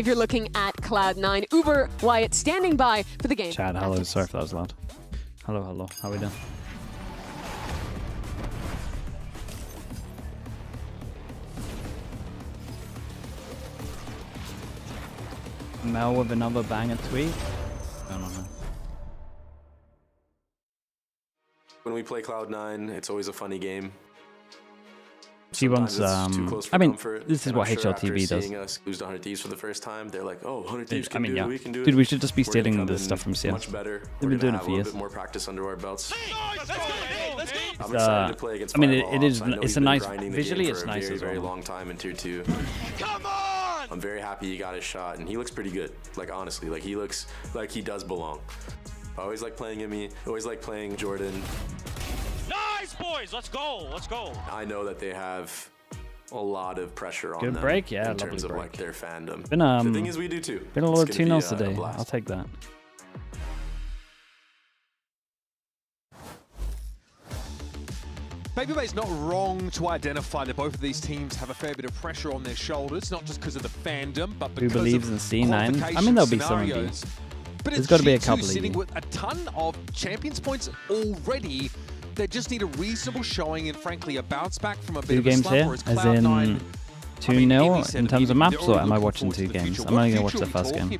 you're looking at Cloud9. Uber, Wyatt standing by for the game. Chad, hello. Sorry if that was loud. Hello, hello. How are we doing? Mel with another banger tweet? I don't know. When we play Cloud9, it's always a funny game. She wants, I mean, this is what HLTV does. Seeing us lose to 100 Thieves for the first time, they're like, oh, 100 Thieves can do it, we can do it. Dude, we should just be stealing this stuff from CS. Much better. They've been doing it for years. A bit more practice under our belts. I'm excited to play against I mean, Fireball. it's a nice, visually it's nice as well. Very long time in Tier 2. Come on! I'm very happy he got his shot, and he looks pretty good. Like, honestly, like, he looks like he does belong. I always like playing him. I always like playing Jordan. Nice, boys! Let's go! Let's go! I know that they have a lot of pressure on Good them break, yeah, in terms of break. like their fandom. Been, the thing is, we do too. Been a lot of 2-0s today. I'll take that. Babybay's not wrong to identify that both of these teams have a fair bit of pressure on their shoulders, not just because of the fandom, but because Who believes of in C9? I mean, there'll be some of these. But there's got to be a couple of sitting you. with a ton of champions points already. They just need a reasonable showing and, frankly, a bounce back from a bit 2 of a games slump, here, whereas as Cloud9, in 2-0 in terms of maps, or am I watching 2 games? I'm only going to watch the first game.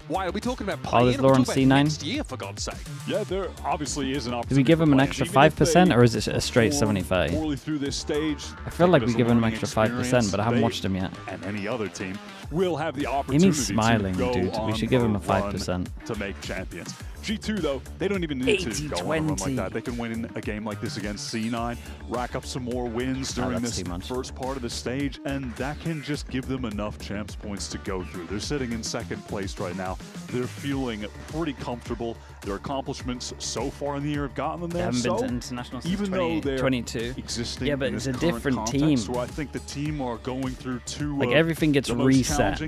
Why are we talking about Oh, there's Valorant C9. next year, for God's sake? Yeah, there obviously is an opportunity. Do we give him an extra 5%, or is it a straight 75? Through this stage, I feel like we give him an extra 5%, but I haven't watched him yet. And any other team will have the opportunity Amy's smiling, to dude. We should give him a 5%. To make champions. G2 though, they don't even need to go on a run like that. They can win a game like this against C9, rack up some more wins during this first part of the stage, and that can just give them enough champs points to go through. They're sitting in second place right now. They're feeling pretty comfortable. Their accomplishments so far in the year have gotten them there. They haven't been to international since even though they're 22. Existing yeah, but in it's this a different context, team. So I think the team are going through two. Like everything gets reset.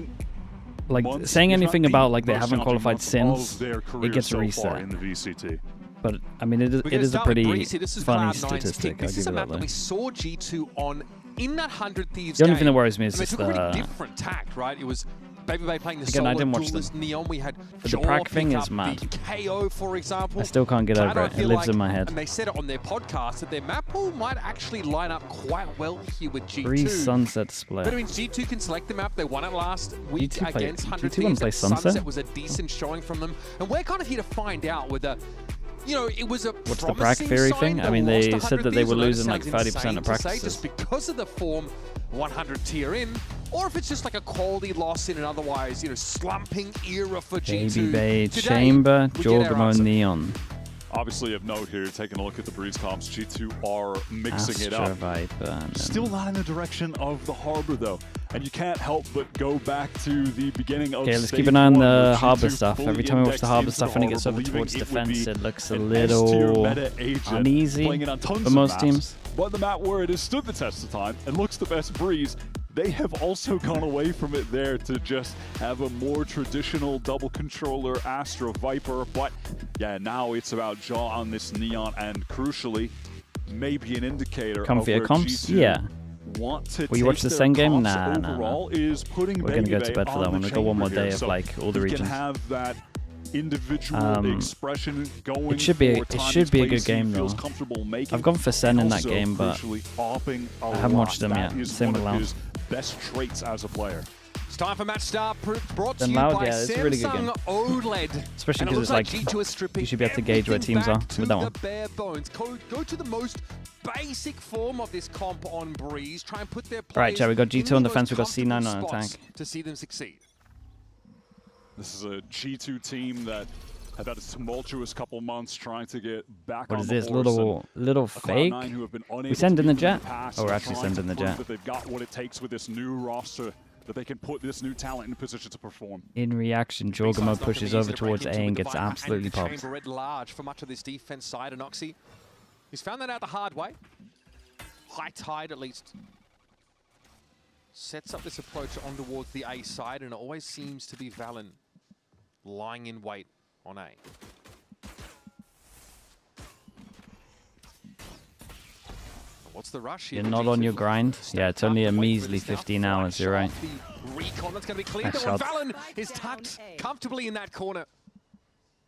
Like saying anything about like they haven't qualified since, it gets reset. In the VCT. But I mean, it is a pretty funny statistic. This is a map that we that. saw G2 on in that 100 Thieves The only game. thing that worries me is I mean, just it took a pretty different tact, right? It was Babybay playing the Again, solo I didn't watch duelist them. Neon. We had But the prac thing is mad. the KO, for example. I still can't get over it. It lives in my head. And they said it on their podcast that their map pool might actually line up quite well here with G2. Free Sunset split. But I mean, G2 can select the map. They won it last week G2 against 100 G2 wanna Thieves. play Sunset? Was a decent showing from them. And we're kind of here to find out whether, you know, it was a What's the prac theory thing? I mean, they said that they were losing like 30% of practices. Just because of the form 100 tier in, or if it's just like a quality loss in an otherwise, you know, slumping era for G2. Babybay, Chamber, Jorgamo, Neon. Obviously of note here, taking a look at the breeze comps, G2 are mixing it up. Viper, Still not in the direction of the Harbor though. And you can't help but go back to the beginning of Okay, let's keep an eye on the Harbor stuff. Every time I watch the Harbor stuff when it gets over towards defense, it looks a little uneasy for most teams. But the map where it has stood the test of time and looks the best breeze, they have also gone away from it there to just have a more traditional double controller Astra Viper. But yeah, now it's about Jaw on this Neon, and crucially, maybe an indicator of where comps? G2 Yeah. want to Will you watch the same game? Nah. is putting We're gonna go to bed for that one. We've got one more day of like all the regions. Can have that individual expression going. It should be a good game though. I've gone for Sen in that game, but I haven't watched them yet. Same with Loud. Best traits as a player. It's time for Match Star, brought to Then you Loud, by yeah, it's a really good game. Samsung OLED. Especially because it's like you should be able to gauge where teams are with that one. Bare bones. Go to the most basic form of this comp on Breeze. Try and put their players Right, Chad, we got G2 on defense, we got C9 on spots attack. to see them succeed. This is a G2 team that had had a tumultuous couple months trying to get back What on is the this horse, little fake? who have been We send in the jet? past, Oh, we're actually trying to sending the prove jet. That they've got what it takes with this new roster, that they can put this new talent in a position to perform. In reaction, Jorgamo pushes over towards A and gets absolutely popped. Chamber at large for much of this defense side, and Oxy, he's found that out the hard way. High Tide at least sets up this approach on towards the A side, and it always seems to be Valen lying in wait on A. What's the rush here? You're not on your grind. Yeah, it's only a measly 15 hours. You're right. Recon that's going to be cleared. Nice And shot. Valen is tucked comfortably in that corner.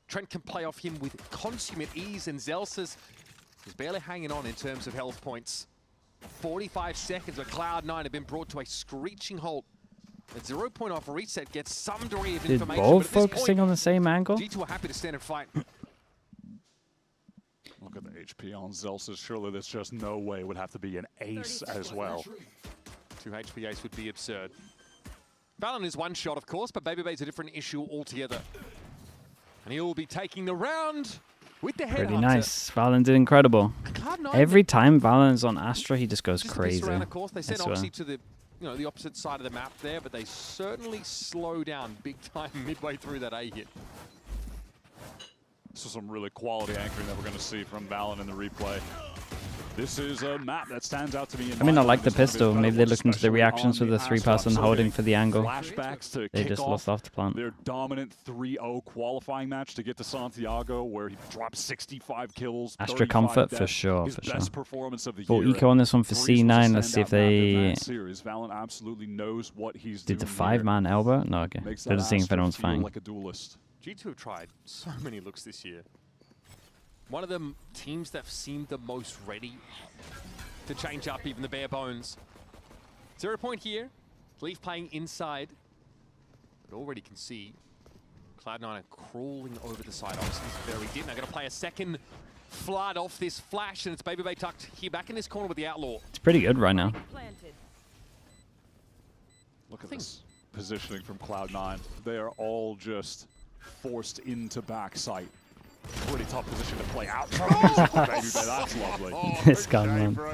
Trent can play off him with consummate ease, and Zelsis is barely hanging on in terms of health points. 45 seconds where Cloud9 have been brought to a screeching halt. A 0 point off reset gets some degree of Did information. both but at this focusing point, on the same angle? G2 are happy to stand and fight. Look at the HP on Zelsis. Surely there's just no way it would have to be an ace as well. 2 HP ace would be absurd. Valorant is one shot, of course, but BabyBay's a different issue altogether. And he will be taking the round with the headhunter. Pretty nice. Valen did incredible. Every time Valen's on Astra, he just goes crazy. Around, of course. They I sent swear. Oxy to the, the opposite side of the map there, but they certainly slow down big time midway through that A hit. This is some really quality anchoring that we're going to see from Valen in the replay. This is a map that stands out to me. I mean, I like the pistol. Maybe they looked into the reactions with the 3-person holding for the angle. Flashbacks to They kick just lost off the plant. their dominant 3-0 qualifying match to get to Santiago, where he dropped 65 kills. Astra comfort for sure, His best performance of the Full year. eco on this one for C9. Let's see if they Valen absolutely knows what he's did the doing 5-man elbow. No, okay. Makes They're that just seeing if Astra anyone's feel fighting. like a duelist. G2 have tried so many looks this year. One of the teams that seemed the most ready to change up even the bare bones. 0 point here. Leaf playing inside. But already can see Cloud9 are crawling over the side. Obviously, it's very dim. They're going to play a second flood off this flash, and it's BabyBay tucked here back in this corner with the Outlaw. It's pretty good right now. Look at this positioning from Cloud9. They are all just forced into backside. Pretty tough position to play out. That's lovely. This gun, man. Bro.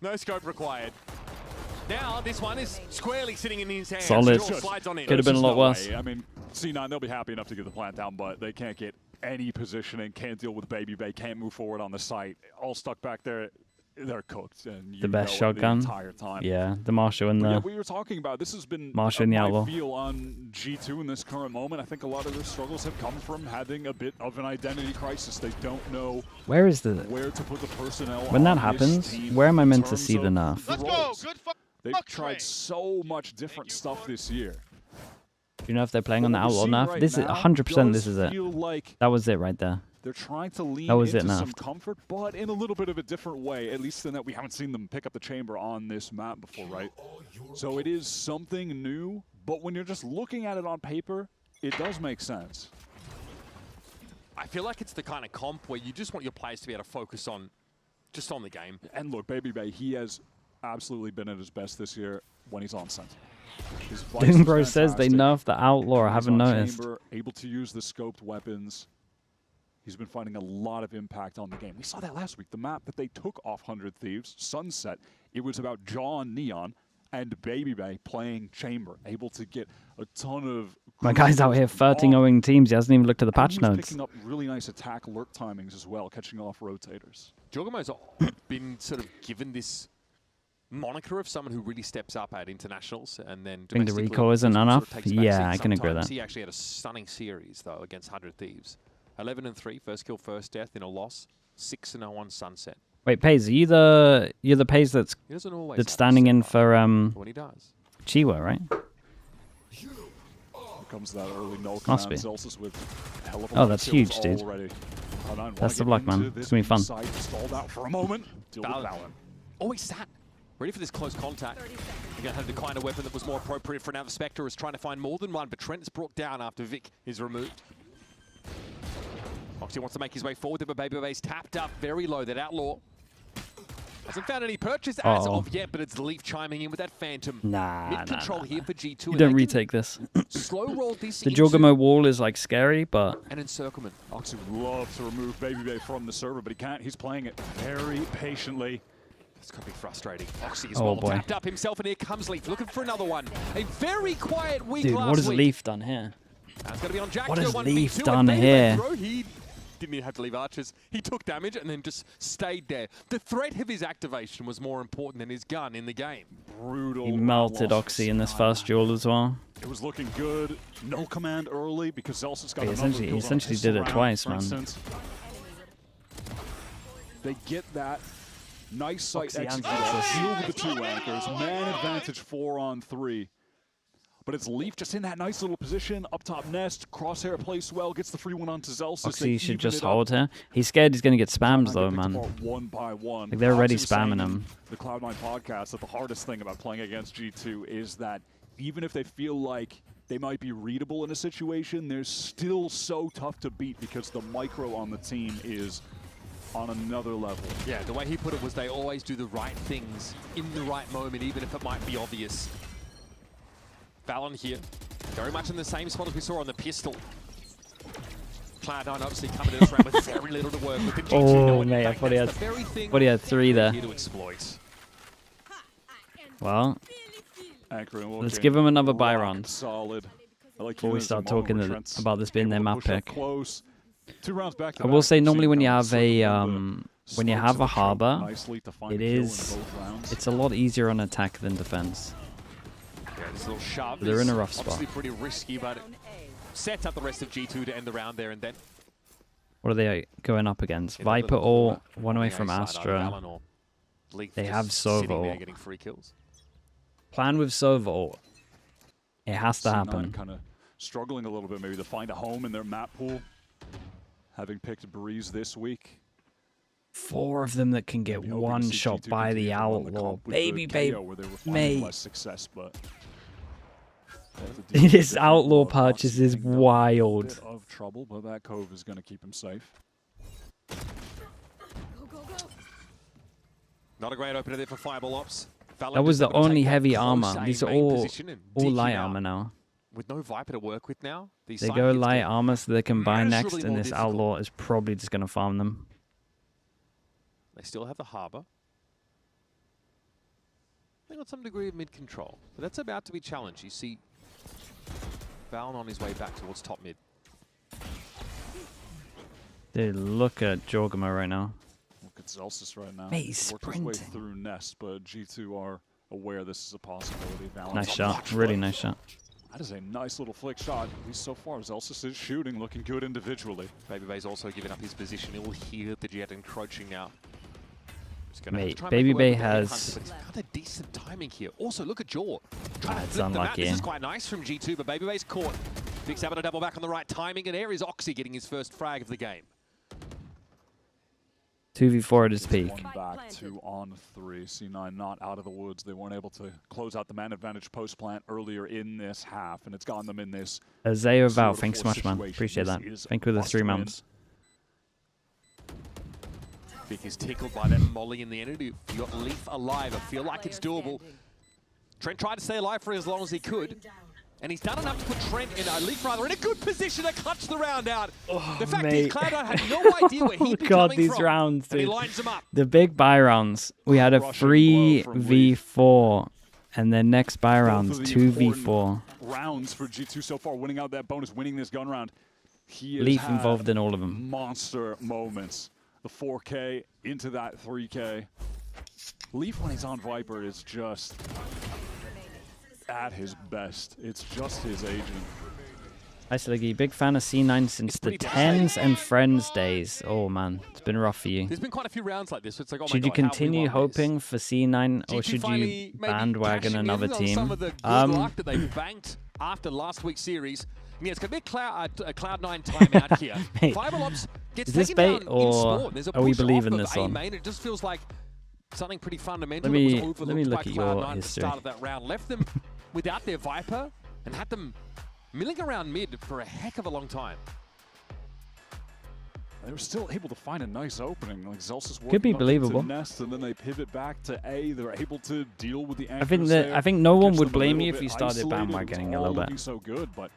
No scope required. Now this one is squarely sitting in his hands. Solid. Jaw slides on in. Could have been a lot worse. I mean, C9, they'll be happy enough to get the plant down, but they can't get any positioning, can't deal with BabyBay, can't move forward on the site. All stuck back there. They're cooked. And The best know it shotgun. the entire time. Yeah, the Marshall and But yeah, the... we were talking about this has been Marshall and the my Outlaw. feel on G2 in this current moment. I think a lot of their struggles have come from having a bit of an identity crisis. They don't know Where is the... where to put the personnel. When that on this happens, team where am I in meant to terms see the of nerf? Let's go. roles. Good They've fuck tried train. so much different stuff this year. Do you know if they're playing on the What we're Outlaw seeing nerf? right This is now 100%. This does is it. feel like That was it right there. they're trying to lean That was it, into some nerfed. comfort, but in a little bit of a different way, at least in that we haven't seen them pick up the chamber on this map before, right? So it is something new, but when you're just looking at it on paper, it does make sense. I feel like it's the kind of comp where you just want your players to be able to focus on just on the game. And look, BabyBay, he has absolutely been at his best this year when he's on Sentinel. His Vice is Doombro says they fantastic. nerfed the Outlaw. I He's haven't on noticed. Chamber, able to use the scoped weapons. He's been finding a lot of impact on the game. We saw that last week. The map that they took off 100 Thieves, Sunset, it was about John Neon and BabyBay playing Chamber, able to get a ton of... My guy's out here 13-0ing teams. He hasn't even looked at the And patch he was notes. picking up really nice attack lurk timings as well, catching off rotators. Jorgamo's been sort of given this moniker of someone who really steps up at internationals, and then Think the domestically recall isn't sort of enough? takes a back Yeah, seat I can agree with sometimes. that. He actually had a stunning series though against 100 Thieves. 11-3, first kill, first death in a loss. 6-0 on Sunset. Wait, Paze, are you the Paze that's He doesn't always that's have to standing in step up, for but when he does. Chiwa, right? Here comes that early null Must command. be. Zelsis with a hell of a Oh, lot of that's kills huge, dude. already. Cloud9 Best wanna of luck, get man. into It's gonna be fun. inside, stalled out for a moment. Deal with Valorant. Valorant. Always sat. Ready for this close contact. Again, had the kind of weapon that was more appropriate for now. The Spectre is trying to find more than one, but Trent is brought down after Vic is removed. Oxy wants to make his way forward, but BabyBay's tapped up very low. That Outlaw hasn't found any purchase as of yet, but it's Leaf chiming in with that Phantom. Nah, Mid control here for G2. You and don't they can retake this. slow roll this The into Jorgamo wall is like scary, but an encirclement. Oxy would love to remove BabyBay from the server, but he can't. He's playing it very patiently. It's going to be frustrating. Oxy is Oh, well boy. tapped up himself, and here comes Leaf looking for another one. A very quiet week dude, last what has week. Leaf done here? That's going to be on Jack. What has 1v2, Leaf and done BabyBay here? throw, he didn't even have to leave archers. He took damage and then just stayed there. The threat of his activation was more important than his gun in the game. Brutal. He melted loss. Oxy in this first duel as well. It was looking good. No command early because Zelsis got He a number of essentially- kills he on essentially did it Surround, twice, for man. instance. They get that Nice sight Foxy execute. answers. Deal with the 2 anchors. Man advantage 4-on-3. But it's Leaf just in that nice little position. Up top nest. Crosshair plays well. Gets the free one onto Zelsis. Foxy should just hold here. He's scared he's going to get spammed though, man. One by one. Like, they're already spamming him. The Cloud9 podcast that the hardest thing about playing against G2 is that even if they feel like they might be readable in a situation, they're still so tough to beat because the micro on the team is on another level. Yeah, the way he put it was they always do the right things in the right moment, even if it might be obvious. Valon here, very much in the same spot as we saw on the pistol. Cloud9 obviously coming to this round with very little to work with. The G2 Oh, mate, I thought he had 3 there. Here to exploit. Well, let's give him another buy round. Solid. Before we start talking about this being their map pick. Close. 2 rounds back to I will back. say normally when you have a When you have a harbor, it's a lot easier on attack than defense. Yeah, this little shove. They're in a rough spot. Obviously pretty risky, but it sets up the rest of G2 to end the round there and then. What are they going up against? Viper or one away from Astra. They have Sova. Getting free kills. Plan with Sova. It has to happen. Kind of struggling a little bit maybe to find a home in their map pool. Having picked Breeze this week. 4 of them that can get one shot by the Outlaw. Baby, mate. Success, but this Outlaw purchase is wild. Bit of trouble, but that Cove is going to keep him safe. Not a great opener there for Fireball Ops. That was the only heavy armor. These are all light armor now. With no Viper to work with now, they go light armor so they can buy next, and this Outlaw is probably just going to farm them. They still have the harbor. They got some degree of mid control, but that's about to be challenged. You see Valon on his way back towards top mid. Dude, look at Jorgama right now. Look at Zelsis right now. Mate, he's sprinting. Worked his way through Nest, but G2 are aware this is a possibility. Valon's Nice shot, really nice shot. That is a nice little flick shot. At least so far, Zelsis is shooting, looking good individually. Baby Bay's also giving up his position. He'll hear the Jet encroaching now. Mate, Baby Bay has... But he's got a decent timing here. Also, look at Jaw. That's unlucky. This is quite nice from G2, but Baby Bay's caught. Vic's able to double back on the right timing, and there is Oxy getting his first frag of the game. 2v4 at his peak. One back, 2 on 3. C9 not out of the woods. They weren't able to close out the man advantage post plant earlier in this half, and it's gotten them in this. Zayo Val, thanks so much, man. Appreciate that. Thank you for the 3 months. Vic is tickled by that molly in the end. You got Leaf alive. I feel like it's doable. Trent tried to stay alive for as long as he could. And he's done enough to put Trent in, Leaf rather, in a good position to clutch the round out. Oh, the fact is, Cloud9 had no idea where he'd be coming these from. rounds, dude. And he lines them up. The big buy rounds. We had a 3v4, and then next buy rounds, 2v4. Rounds for G2 so far, winning out that bonus, winning this gun round. He Leaf involved in all of them. Monster moments. The 4K into that 3K. Leaf, when he's on Viper, is just at his best. It's just his agent. Hi, Sliggy. Big fan of C9 since the Tens and Friends days. Oh, man. It's been rough for you. There's been quite a few rounds like this. It's like, oh my should you God, how continue hoping for C9, or should you bandwagon another team? Some of the good luck that they banked after last week's series. Yeah, it's going to be a Cloud9 timeout here. Fireball Ops gets is this taken bait, down in or spawn. There's a are we push believing off this of one? A-main. It just feels like something pretty fundamental let me that was overlooked look by at your Cloud9 at the history. start of that round. Left them without their Viper and had them milling around mid for a heck of a long time. They were still able to find a nice opening. Like Zelsis could be believable. Nest, and then they pivot back to A. They're able to deal with the I think no one would blame you if you started bandwagoning bandwagoning a little bit. So good, but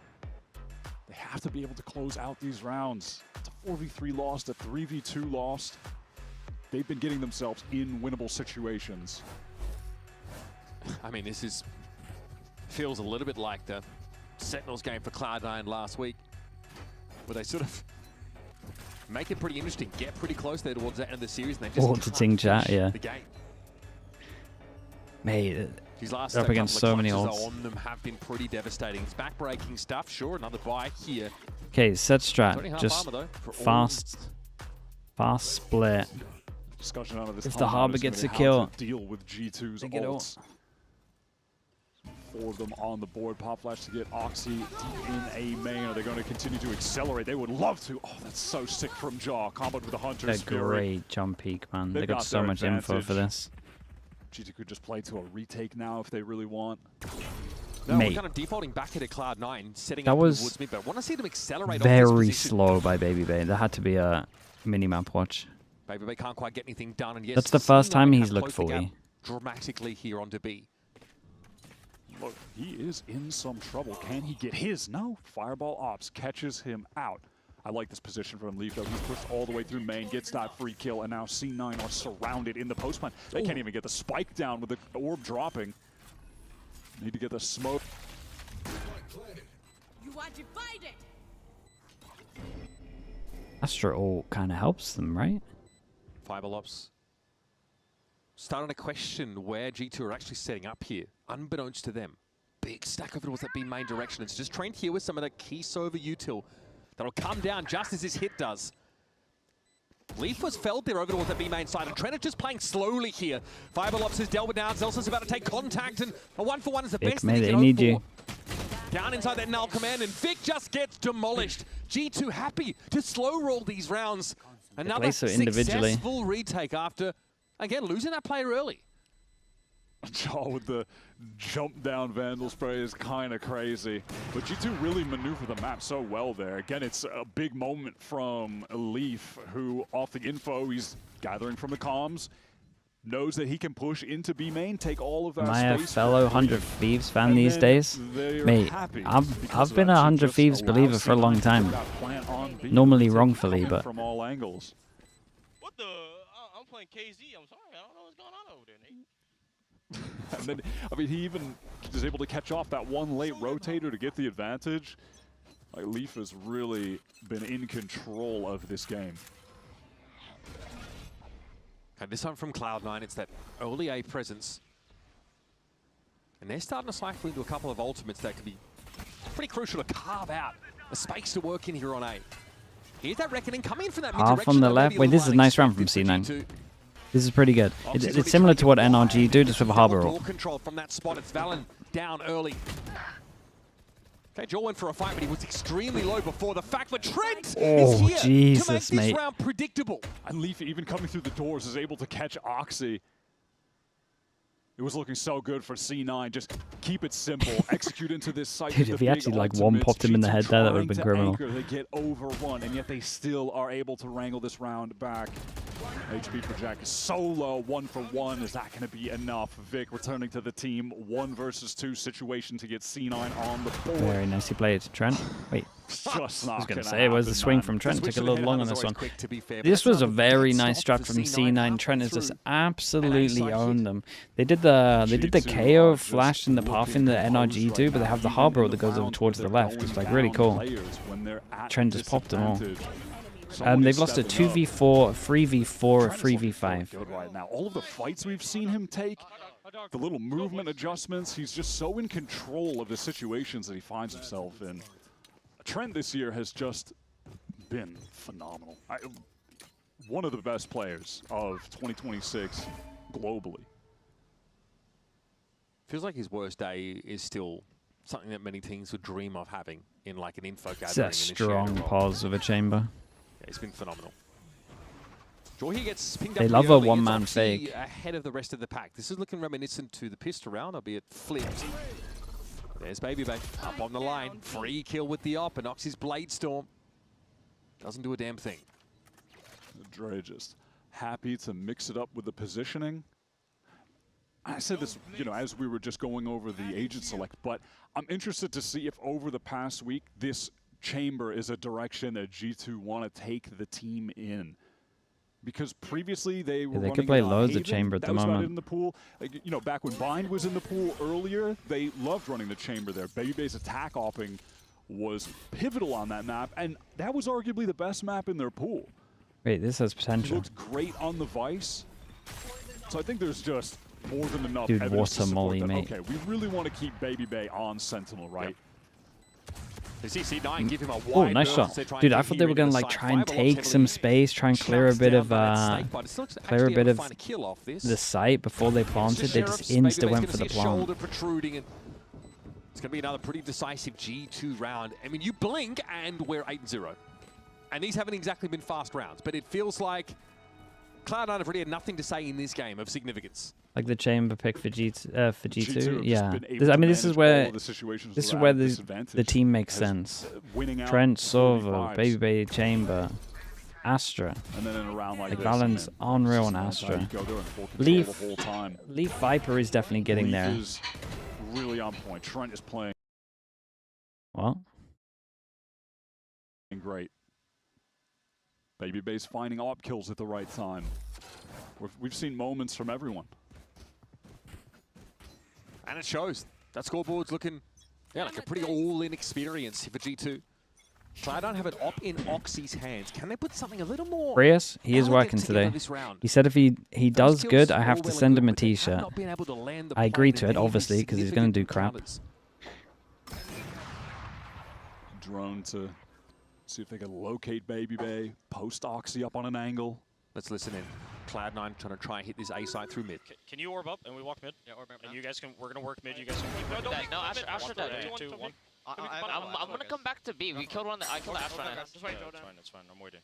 they have to be able to close out these rounds. It's a 4v3 loss, a 3v2 loss. They've been getting themselves in winnable situations. I mean, this feels a little bit like the Sentinels game for Cloud9 last week, where they sort of make it pretty interesting, get pretty close there towards the end of the series, and they just auditing chat, yeah. The game. Mate, These last they're up against so many ults on them have been pretty devastating. It's back-breaking stuff, sure, another buy here. Okay, set strat, just fast split. discussion out of this. If the Harbor gets a kill, deal with G2's they get ults. 4 of them on the board. Pop flash to get Oxy deep in a main. Are they going to continue to accelerate? They would love to. Oh, that's so sick from Jaw. Comboed with the Hunter's Fury. Great jump peek, man. They got so much info for this. G2 could just play to a retake now if they really want. No, Mate, we're kind of defaulting back into Cloud9, setting that up was the woods mid, but I want to see them accelerate very slow by Baby Bay. There had to be a mini-map watch. Baby Bay can't quite get anything done, and yes, That's the first time C9 he's have looked closed the gap fully. dramatically here onto B. Look, he is in some trouble. Can he get his? No. Fireball Ops catches him out. I like this position from Leaf, though. He's pushed all the way through main, gets that free kill, and now C9 are surrounded in the post plant. They can't even get the spike down with the orb dropping. Need to get the smoke. You are divided. Astra ult kind of helps them, right? Fireball Ops starting to question where G2 are actually setting up here, unbeknownst to them. Big stack of it was that B main direction. It's just trained here with some of the key Sova util that'll come down just as his hit does. Leaf was felled there over towards the B main side, and Trent is just playing slowly here. Fireball Ops has dealt with now. Zelsa's about to take contact, and a 1-for-1 is the best that he can hope for. Down inside that null command, and Vic just gets demolished. G2 happy to slow roll these rounds. Another successful retake after, again, losing that player early. Jaw with the jump down Vandal spray is kind of crazy. But G2 really maneuver the map so well there. Again, it's a big moment from Leaf, who off the info he's gathering from the comms, knows that he can push into B main, take all of that space. Am I a fellow 100 Thieves fan these days? Mate, I've been a 100 Thieves believer for a long time. Normally wrongfully, but... From all angles. What the? I'm playing KZ. I'm sorry. I don't know what's going on over there, Nate. And then, I mean, he even is able to catch off that one late rotator to get the advantage. Like, Leaf has really been in control of this game. And this time from Cloud9, it's that early A presence. And they're starting to cycle into a couple of ultimates that could be pretty crucial to carve out a space to work in here on A. Here's that Reckoning coming in from that mid-direction. Half on the left. Wait, this is a nice round from C9. This is pretty good. It's similar to what NRG do, just with a Harbor ult. Control from that spot. It's Valen down early. Okay, Joel went for a fight, but he was extremely low before the fact. But Trent is here Jesus, to make this round predictable. And Leaf, even coming through the doors, is able to catch Oxy. It was looking so good for C9. Just keep it simple. Execute into this site. Dude, if he actually like one popped him in the head there, that would have been criminal. They get overrun, and yet they still are able to wrangle this round back. HP for Jack is so low. 1-for-1. Is that going to be enough? Vic returning to the team. 1 versus 2 situation to get C9 on the board. Very nicely played. Trent. Wait. Just not I was going to say, it was the swing from Trent. Took a little long on this one. Quick, to be fair, this was a very nice strat from C9. Trent has just absolutely owned them. They did the KO flash in the path in the NRG do, but they have the Harbor that goes over towards the left. It's like really cool. Trent just popped them all. They've lost a 2v4, 3v4, 3v5. Right now, all of the fights we've seen him take, the little movement adjustments, he's just so in control of the situations that he finds himself in. Trent this year has just been phenomenal. One of the best players of 2026 globally. Feels like his worst day is still something that many teams would dream of having in like an info gathering. It's a strong pause of a chamber. Yeah, it's been phenomenal. Joy here gets pinged up. They love a one-man fake. Ahead of the rest of the pack. This is looking reminiscent to the pistol round, albeit flipped. There's Baby Bay up on the line. Free kill with the op, and Oxy's Blade Storm doesn't do a damn thing. Dre just happy to mix it up with the positioning. I said this, you know, as we were just going over the agent select, but I'm interested to see if over the past week this chamber is a direction that G2 want to take the team in. Because previously they were they could play loads of chamber at the moment. In the pool. Like, you know, back when Bind was in the pool earlier, they loved running the chamber there. Baby Bay's attack opping was pivotal on that map, and that was arguably the best map in their pool. Wait, this has potential. It looked great on the Vice. So I think there's just more than enough Dude, evidence what a to molly, that, mate. okay, we really want to keep Baby Bay on Sentinel, right? Yep. You see C9 give him a Oh, wide nice berth shot. as they try and Dude, I get thought here they were into going to the like site. try and Fireball take some heavily space, try and clear a shouts bit down of by that snake, but it's not clear a actually bit able to of find a kill off this. the site before they planted. They just insta went for the plant. Shoulder protruding, and it's going to be another pretty decisive G2 round. I mean, you blink and we're 8-0. And these haven't exactly been fast rounds, but it feels like Cloud9 have really had nothing to say in this game of significance. Like the chamber pick for G2, G2 yeah. have been able I mean, to this is manage where all the situations this is without where disadvantage. the team makes Has, sense. Winning out Trent, Sova, 45s. Baby Baby, Chamber, Astra. And then in a round like this, Valorant's man, unreal it's on just how Astra. you go there and full control Leaf, the whole time. Leaf Viper is definitely getting Leaf there. is really on point. Trent is playing What? great. Baby Base finding op kills at the right time. We've seen moments from everyone. And it shows. That scoreboard's looking like a pretty all-in experience for G2. Cloud9 have it op in Oxy's hands. Can they put something a little more Prius, he is elegant working together today. this round? He said if he Those does kills good, I are have all to well and send good, him a but they have t-shirt. not been able to land the I agree plane to in it, any obviously, because he's going to do significant crap. colours. Drone to see if they can locate Baby Bay. Post Oxy up on an angle. Let's listen in. Cloud9 trying to hit this A site through mid. Can you orb up and we walk mid? Yeah, orb up And now. you guys can. We're gonna work mid. You guys can keep No, going. no, Astra dead. 3, 2, 1. I'm gonna come back to B. We killed one. I killed Astra. Just wait, Jordan. It's fine. I'm waiting.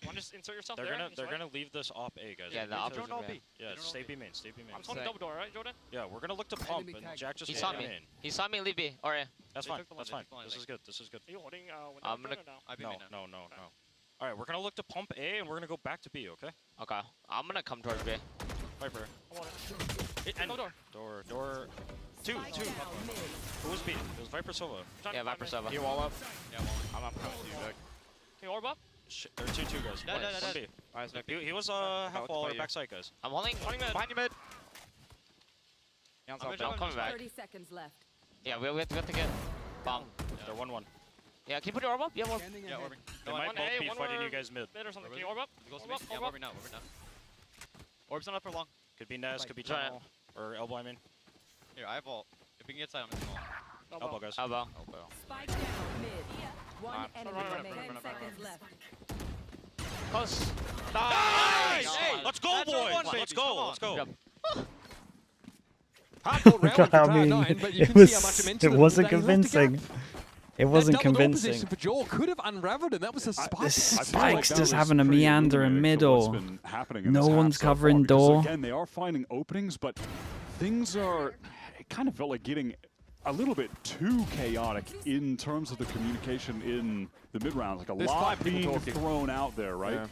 Want to just insert yourself They're there? gonna leave this op A, guys. Yeah, the op Don't know B. Yeah, stay B main. Stay B main. I'm holding double door, right, Jordan? Yeah, we're gonna look to pump and Jack just He stay saw me. main. He saw me leave B. Alright. That's They fine. took the That's one, fine. they took the one, This is good. This is good. Are you holding I'm gonna- No. All right, we're gonna look to pump A and we're gonna go back to B. Okay. Okay. I'm gonna come towards B. Viper. I want it. And Double door. Two. Who was B? It was Viper Sova. Yeah, Viper Sova. He wall up. Yeah, I'm coming to you, Vic. Can you orb up? There are 2 guys. No. One B. He was half wall or backside, guys. I'm holding. Behind you mid. I'm coming back. 30 seconds left. Yeah, we have to get bomb. They're 1-1. Yeah, can you put your orb up? Yeah, orb. Yeah, orbing. They might both be fighting you guys mid. Mid or something. Can you orb up? Orb Orb up, up, yeah, orb up. orbing now, orbing now. Orb's not up for long. Could be Nez, could be Try it. tunnel, or elbow. I mean, Here, I have ult. If we can get side, I'm in small. elbow, guys. Elbow. Spike down mid. One enemy run, remaining. 10 seconds left. Close. Nice! Hey, Let's go, that's our boys! one, Let's babies. go! Come on. Let's go! Yep. Hardcore round for Cloud9, but you can see how much it meant to it them. wasn't They left the gap. convincing. It wasn't That double door convincing. position for Jaw could have unraveled, and that was a spike. The I feel like spike's that just was having a pretty meander in illuminating for what's middle. been happening in No this half one's so far, covering because, door. Again, they are finding openings, but things are. It kind of felt like getting a little bit too chaotic in terms of the communication in the mid rounds. Like a There's lot 5 people being talking. thrown out there, right? Yeah.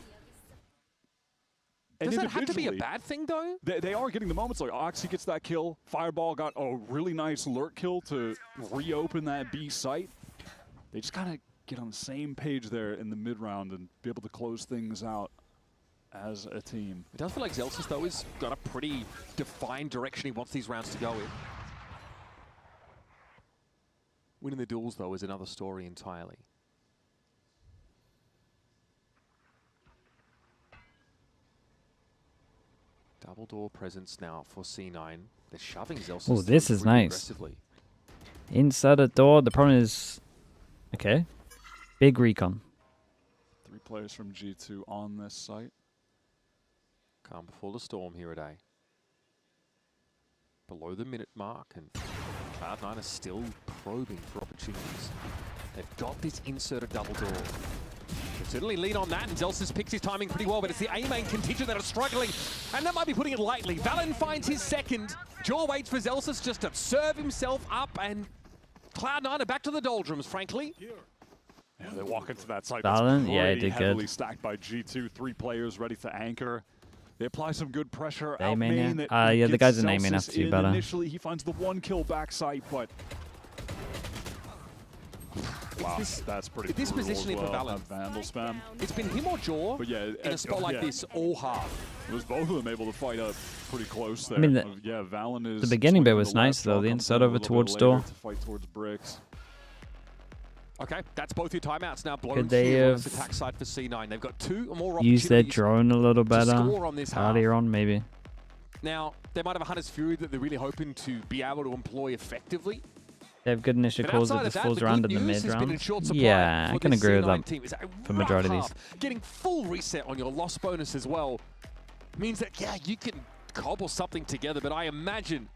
And Does that have to be a individually, bad thing, though? They are getting the moments. Like Oxy gets that kill. Fireball got a really nice lurk kill to reopen that B site. They just kind of get on the same page there in the mid round and be able to close things out as a team. It does feel like Zelsis, though, has got a pretty defined direction he wants these rounds to go in. Winning the duels, though, is another story entirely. Double door presence now for C9. They're shoving Zelsis. Oh, this through is pretty nice. aggressively. Inside the door, the problem is... Okay. Big recon. 3 players from G2 on this site. Calm before the storm here at A. Below the minute mark, and Cloud9 are still probing for opportunities. They've got this inserted double door. They certainly lean on that, and Zelsis picks his timing pretty well, but it's the A-main contingent that are struggling, and that might be putting it lightly. Valen finds his second. Jaw waits for Zelsis just to serve himself up, and Cloud9 are back to the doldrums, frankly. Yeah, they walk into that site. Valen, That's yeah, he already did heavily good. stacked by G2. 3 players ready to anchor. They apply some good pressure. A main, yeah. Out main, that Yeah, the gets guys in A main have Zelsis to do in better. Initially, he finds the 1 kill back site, but wow, that's pretty this brutal positioning as for well. Valen. That Vandal spam. It's been him or Jaw But yeah, in a spot like this all half. It was both of them able to fight up pretty close there. mean, Yeah, Valen is. the beginning bit swinging was to the nice, left, though. The Val comes inside in a over little bit towards later door. to fight towards bricks. Okay, that's both your timeouts now blown Could they here on have this attack side for C9. They've got 2 or more Use their opportunities drone a little to better. score on this half. Earlier on, maybe. Now, they might have a Hunter's Fury that they're really hoping to be able to employ effectively. They have good initial But calls. It outside of just that, falls the around good in the news mid has been in round. short supply Yeah, I for can this agree with C9 that team. It's a for majority of rough these. half. Getting full reset on your loss bonus as well means that, yeah, you can cobble something together, but I imagine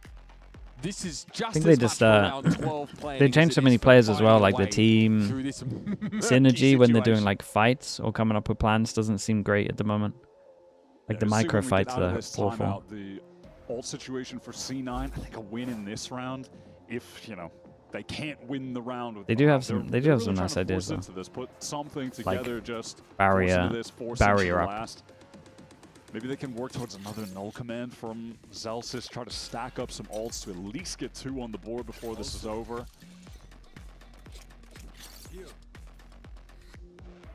this is just I think as they just much for round 12 playing they as changed it so is many for players as well. finding a Like the way team through this synergy when they're doing situation. like fights or coming up with plans doesn't seem great at the moment. Like the micro fights are awful. The ult situation for C9, I think a win in this round, if you know they can't win the round with They do have some. They do have some nice ideas though. this, put something together, just barrier up. Last. Maybe they can work towards another null command from Zelsys, try to stack up some ults to at least get 2 on the board before this is over.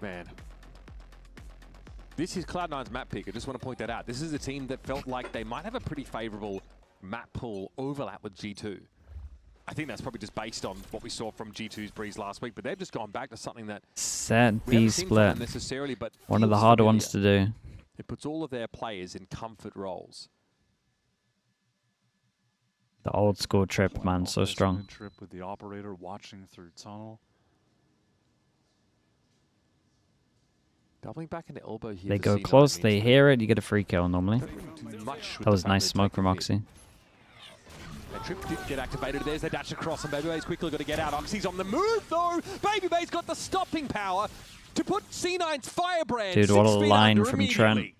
Man. This is Cloud9's map pick. I just want to point that out. This is a team that felt like they might have a pretty favorable map pool overlap with G2. I think that's probably just based on what we saw from G2's Breeze last week, but they've just gone back to something that Set we B haven't seen from them split. necessarily, but One of the feels harder familiar. ones to do. It puts all of their players in comfort roles. The old school trip, man, so strong. Trip with the operator watching through tunnel. Doubling back into elbow here. They for go C9 close, means they hear it, you get a free kill normally. much with That was the fact nice they've smoke taken from a Oxy. bit. That trip did get activated. There's the dash across, and Babybay's quickly got to get out. Oxy's on the move, though. Babybay's got the stopping power to put C9's Firebrand Dude, what a 6 feet line under from immediately. Trent.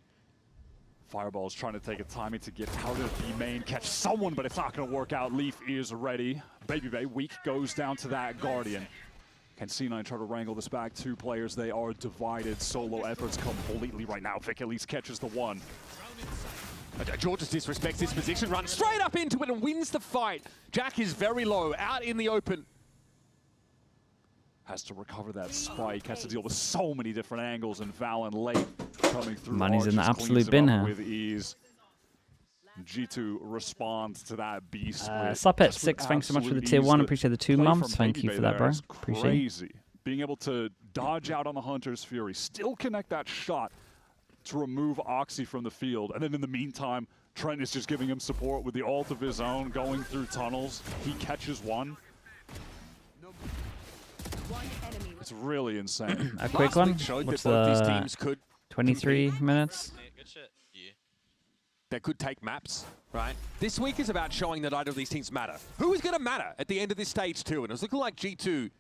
Fireball's trying to take a timing to get out of B main, catch someone, but it's not going to work out. Leaf is ready. Babybay weak goes down to that Guardian. Can C9 try to wrangle this back? 2 players, they are divided. Solo efforts completely right now. Vic at least catches the one. Georges disrespects this position, runs straight up into it and wins the fight. Jack is very low, out in the open. Has to recover that spike, has to deal with so many different angles, and Valen late coming through. Money's in the Arch just absolute cleans it bin up here. with ease. G2 responds to that B split. Sup at just 6, with thanks so much for the absolute tier ease. 1. The Appreciate the 2 play months. from Thank you Babybay for that, there bro. is Appreciate it. crazy. Being able to dodge out on the Hunter's Fury, still connect that shot to remove Oxy from the field, and then in the meantime, Trent is just giving him support with the ult of his own, going through tunnels. He catches one. It's really insane. A quick one. What's the 23 minutes? Good shit. Yeah. That could take maps, right? This week is about showing that either of these teams matter. Who is going to matter at the end of this stage 2? And it's looking like G2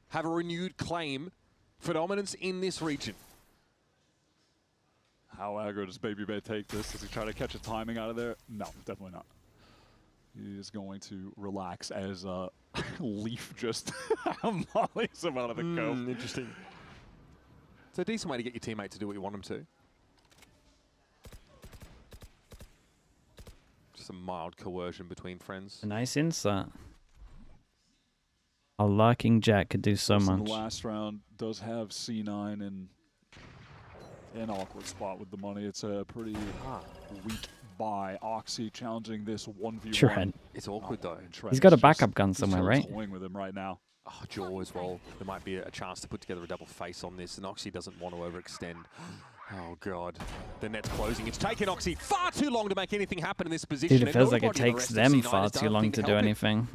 have a renewed claim for dominance in this region. How aggro does Babybay take this? Does he try to catch a timing out of there? No, definitely not. He is going to relax as Leaf just mollies him out of the cove. Interesting. It's a decent way to get your teammate to do what you want them to. Just some mild coercion between friends. A nice insight. A lurking Jack could do so In much. the last round does have C9 in an awkward spot with the money. It's a pretty weak buy. Oxy challenging this 1v1. Trent. It's awkward though. He's got a backup gun somewhere, right? Toying with him right now. Oh, Jaw as well. There might be a chance to put together a double face on this, and Oxy doesn't want to overextend. Oh god, the net's closing. It's taken Oxy far too long to make anything happen in this position. Dude, it feels like it Nobody on the takes rest of them C9 far has too done long anything to to do help it. anything.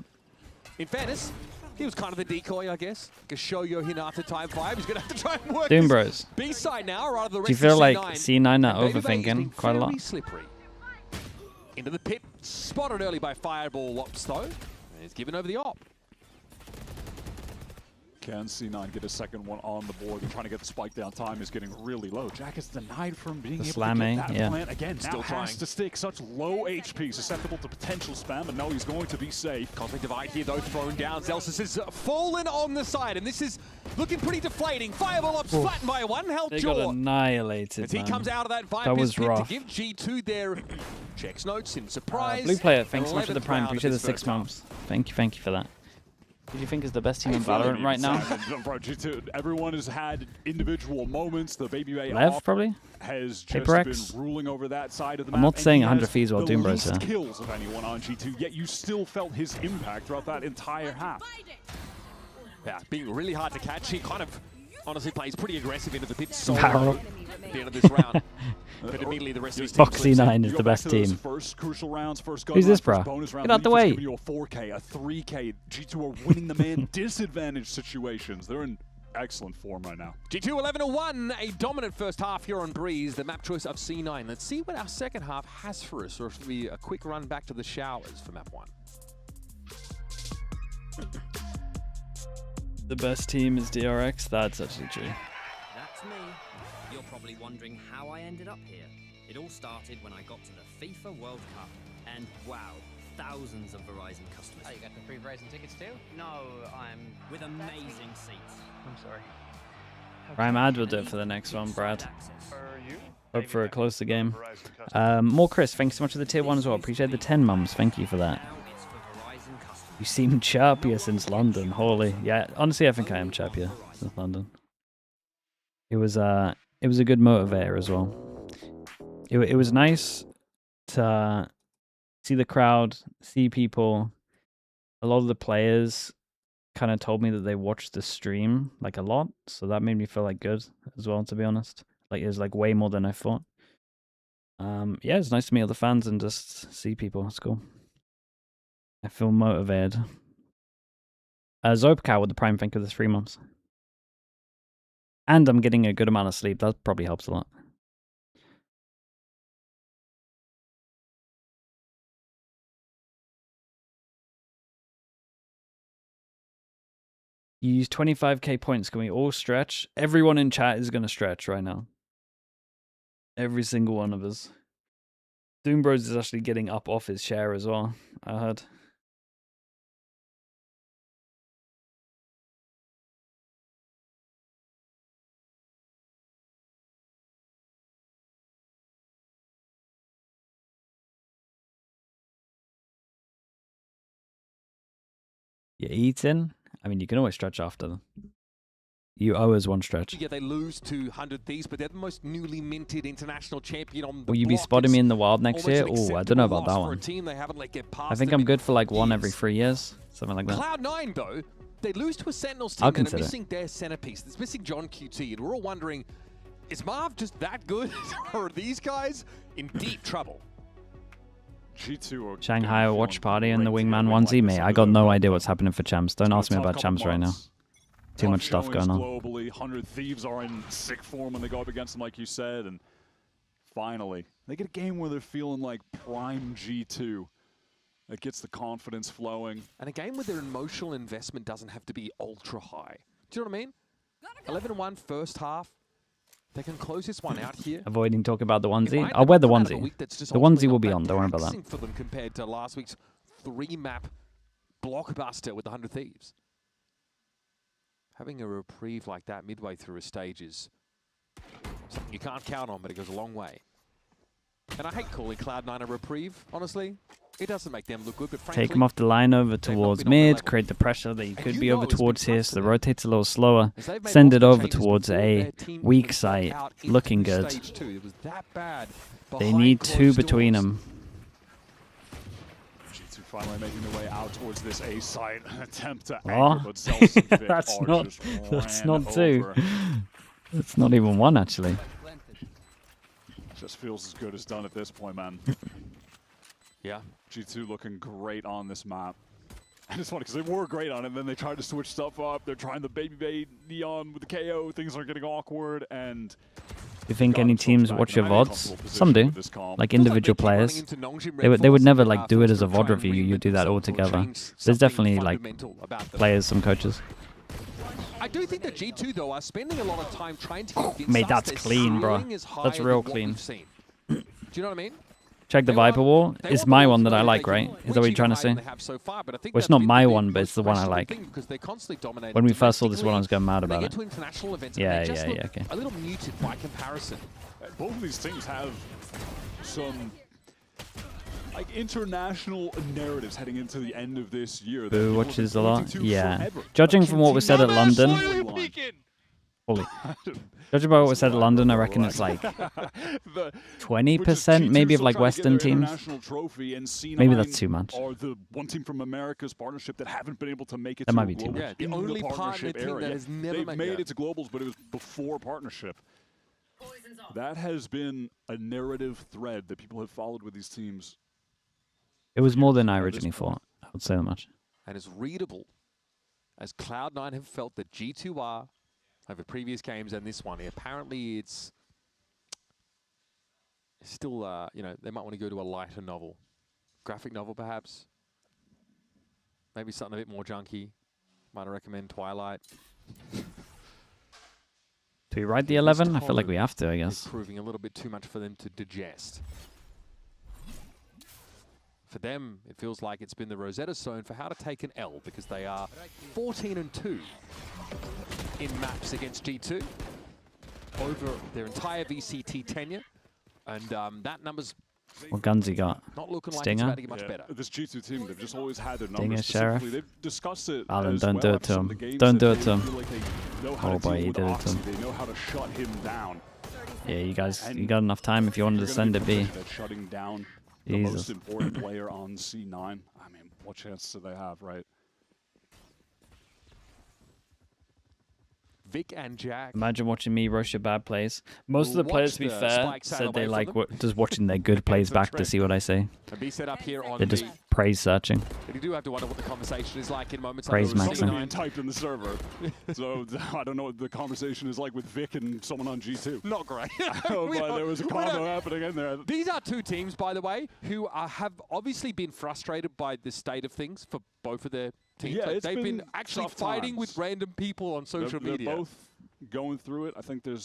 In fairness, he was kind of the decoy, I guess. To show Hinata time 5. He's going to have to try and work Doom his Bros. B-side now, rather than the Do you rest feel of like C9. C9 are And Baby Bay has overthinking been quite a lot? very slippery. Into the pit, spotted early by Fireball Lops though. And he's given over the op. Can C9 get a second one on the board? They're trying to get the spike down. Time is getting really low. Jack is denied from being able to slamming, get that yeah. plant again. Still Now trying. has to stick. Such low HP, susceptible to potential spam, but no, he's going to be safe. Conflict divide here though, thrown down. Zelsis has fallen on the side, and this is looking pretty deflating. Fireball Ops flattened by one. Held They Jaw. got annihilated, As he man. comes out of that That Viper's was pit to rough. give G2 their checks notes in surprise. Blue player, thanks so much for the 11th prime. round of Appreciate the this 6 first half. months. Thank you for that. Who do you think is the best team in Really Valorant needs right now? Simon. Bro, G2, everyone has had individual moments. The Babybay Lev, off probably? has just Paper-X? been ruling over that side of the map. I'm not and saying he 100 has fees while the Doom Bros least here. kills of anyone on G2, yet you still felt his impact throughout that entire half. Yeah, being really hard to catch. He kind of honestly plays pretty aggressive into the pit solo Barrel. at the end of this round. But immediately the rest of his team Foxy slips in. 9 is You the go back best to those team. First crucial rounds, first Who's this, first bruh? bonus round. Get out the Leaf is way. giving you a 4K, a 3K. G2 are winning the man disadvantage situations. They're in excellent form right now. G2 11-1, a dominant first half here on Breeze, the map choice of C9. Let's see what our second half has for us, or if it'll be a quick run back to the showers for map 1. The best team is DRX. That's actually true. That's me. You're probably wondering how I ended up here. It all started when I got to the FIFA World Cup, and wow, thousands of Verizon customers. Oh, you got the free Verizon tickets too? No, I'm with amazing seats. I'm sorry. Prime ad will do it for the next one, Brad. Access. Hope for a closer game. More Chris, thanks so much for the tier 1 as well. Appreciate the 10 mums. Thank you for that. Now it's for Verizon customers. You seem chirpier since London. Holy. Yeah, honestly, I think I am chirpier since London. It was a good motivator as well. It was nice to see the crowd, see people. A lot of the players kind of told me that they watched the stream like a lot, so that made me feel like good as well, to be honest. Like it was like way more than I thought. Yeah, it's nice to meet other fans and just see people. It's cool. I feel motivated. Zopcow with the prime, thank you for the 3 months. And I'm getting a good amount of sleep. That probably helps a lot. You use 25k points. Can we all stretch? Everyone in chat is going to stretch right now. Every single one of us. Doombros is actually getting up off his chair as well, I heard. You eating? I mean, you can always stretch after them. You owe us one stretch. Yeah, they lose to 100 Thieves, but they're the most newly minted international champion on the Will you be block. spotting me It's in the wild next year? almost an Oh, I don't know about acceptable that loss for a one. team they haven't let get past I think them I'm in good for like one every years. 3 years. Something like that. Cloud9, though, they lose to a Sentinels I'll team that are consider it. missing their centerpiece. It's missing John QT, and we're all wondering, is Marv just that good? Or are these guys in deep trouble? G2 are Shanghai watch feeling party and the great wingman together like onesie, this mate. under I got the no belt. idea what's happening for champs. Don't It's ask me been a about tough champs couple right now. months. Too Tough much stuff showings going on. Globally, 100 Thieves are in sick form when they go up against them, like you said, and finally they get a game where they're feeling like prime G2. It gets the confidence flowing. And a game where their emotional investment doesn't have to be ultra high. Do you know what I mean? 11-1 first half. They can close this one out here. Avoiding talking about the It onesie. might I'll wear the come out of a onesie. week that's just The ultimately onesie will not be that on. Don't worry about that. taxing for them compared to last week's 3-map blockbuster with 100 Thieves. Having a reprieve like that midway through a stage is something you can't count on, but it goes a long way. And I hate calling Cloud9 a reprieve, honestly. It doesn't make them look good, but frankly... Take him off the line over towards been on their mid, level. create the pressure that you And could you be know over it's been towards here, tough so for the them. rotates a little slower. As they've made Send it multiple over changes towards before a their team weak was site. out into Looking the good. stage 2. It was that bad. They behind need 2 closed between doors. them. G2 finally making their way out towards this A site. Attempt to Oh, anchor, but Zealous and Vic that's are not. just That's ran not 2. over. That's not even 1 actually. Just feels as good as done at this point, man. Yeah. G2 looking great on this map. And it's funny because they were great on it, and then they tried to switch stuff up. They're trying the baby bait Neon with the KO. Things are getting awkward, and You think got any themselves teams back watch in your a highly VODs? comfortable Some do. position with this comp. Like Feels individual they keep running players. into Nongshim They would Red never Force like do it as a after trying VOD to review. You reinvent do that all themselves or together. change There's something definitely like fundamental about them. players, some coaches. I do think that G2 though are spending a lot of time trying to convince Mate, us that's their clean, bro. ceiling is That's higher real than what clean. we've seen. Do you know what I mean? Check the They want- Viper Wall. they It's want my the one that I ultimate like, they right? can Is that what reach you're trying to even higher than say? they have so far, but I think Well, it's that's not been my the big one, but it's the one I questionable like. thing because they constantly dominate When we first saw this one, I was domestically, going mad and they about get it. to international events Yeah, and they just yeah, look yeah, okay. a little muted by comparison. both of these teams have some like international narratives heading into the end of this year. that Boo people have watches been a lot. pointing to Yeah. forever. Judging from what was said at Argentina London. storyline. fully. Judging by what was said in London, I reckon it's like 20% maybe of like Western teams. Maybe that's too much. Or the one team from America's partnership that haven't been able to make it that to might be too much. Yeah, the only partner team that has never made it to globals, but it was before partnership. That has been a narrative thread that people have followed with these teams. It was more than I originally thought. I would say that much. And as readable as Cloud9 have felt that G2 are over previous games and this one, apparently it's still, you know, they might want to go to a lighter novel. Graphic novel, perhaps. Maybe something a bit more junky. Might recommend Twilight. Do we ride the 11? I feel like we have to, I guess. Proving a little bit too much for them to digest. For them, it feels like it's been the Rosetta Stone for how to take an L, because they are 14-2 in maps against G2 over their entire VCT tenure. And that number's what guns he got? not looking Stinger? like it's about to get much better. This G2 team, they've just always had their Stinger, numbers. Sheriff. They've discussed it. Alan, as don't well do it after to some him. of the games Don't do that it to him. they feel like they know how Oh to boy, deal he with did it to Oxy. him. They know how to shut him down. Yeah, you guys, you got enough time if you wanted to send it B. Shutting down the Jesus. most important player on C9. I mean, what chance do they have, right? Vic and Jack. Imagine watching me rush a bad plays. Most of the Watch players, to be the fair, spike sail said they away like from just watching their good plays back to see what I say. And be set up here on They're just B. praise searching. And you do have to wonder what the conversation is like in moments Praise like Maxim. those. Being typed in the server. So I don't know what the conversation is like with Vic and someone on G2. Not great. Oh, but there was a combo happening in there. These are two teams, by the way, who have obviously been frustrated by the state of things for both of their teams. Yeah, Like, it's they've been been actually tough fighting times. with random people on social They're media. both going through it. I think the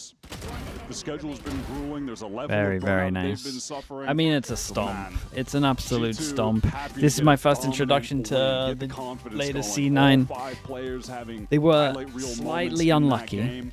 schedule's been grueling. There's a level Very, of very burnout nice. they've been suffering. I mean, it's a Oh, stomp. man. It's an absolute G2 stomp. happy to This is get my a first dominant introduction to win, get the confidence latest going. C9. All 5 players having They were highlight reel moments slightly in that unlucky game.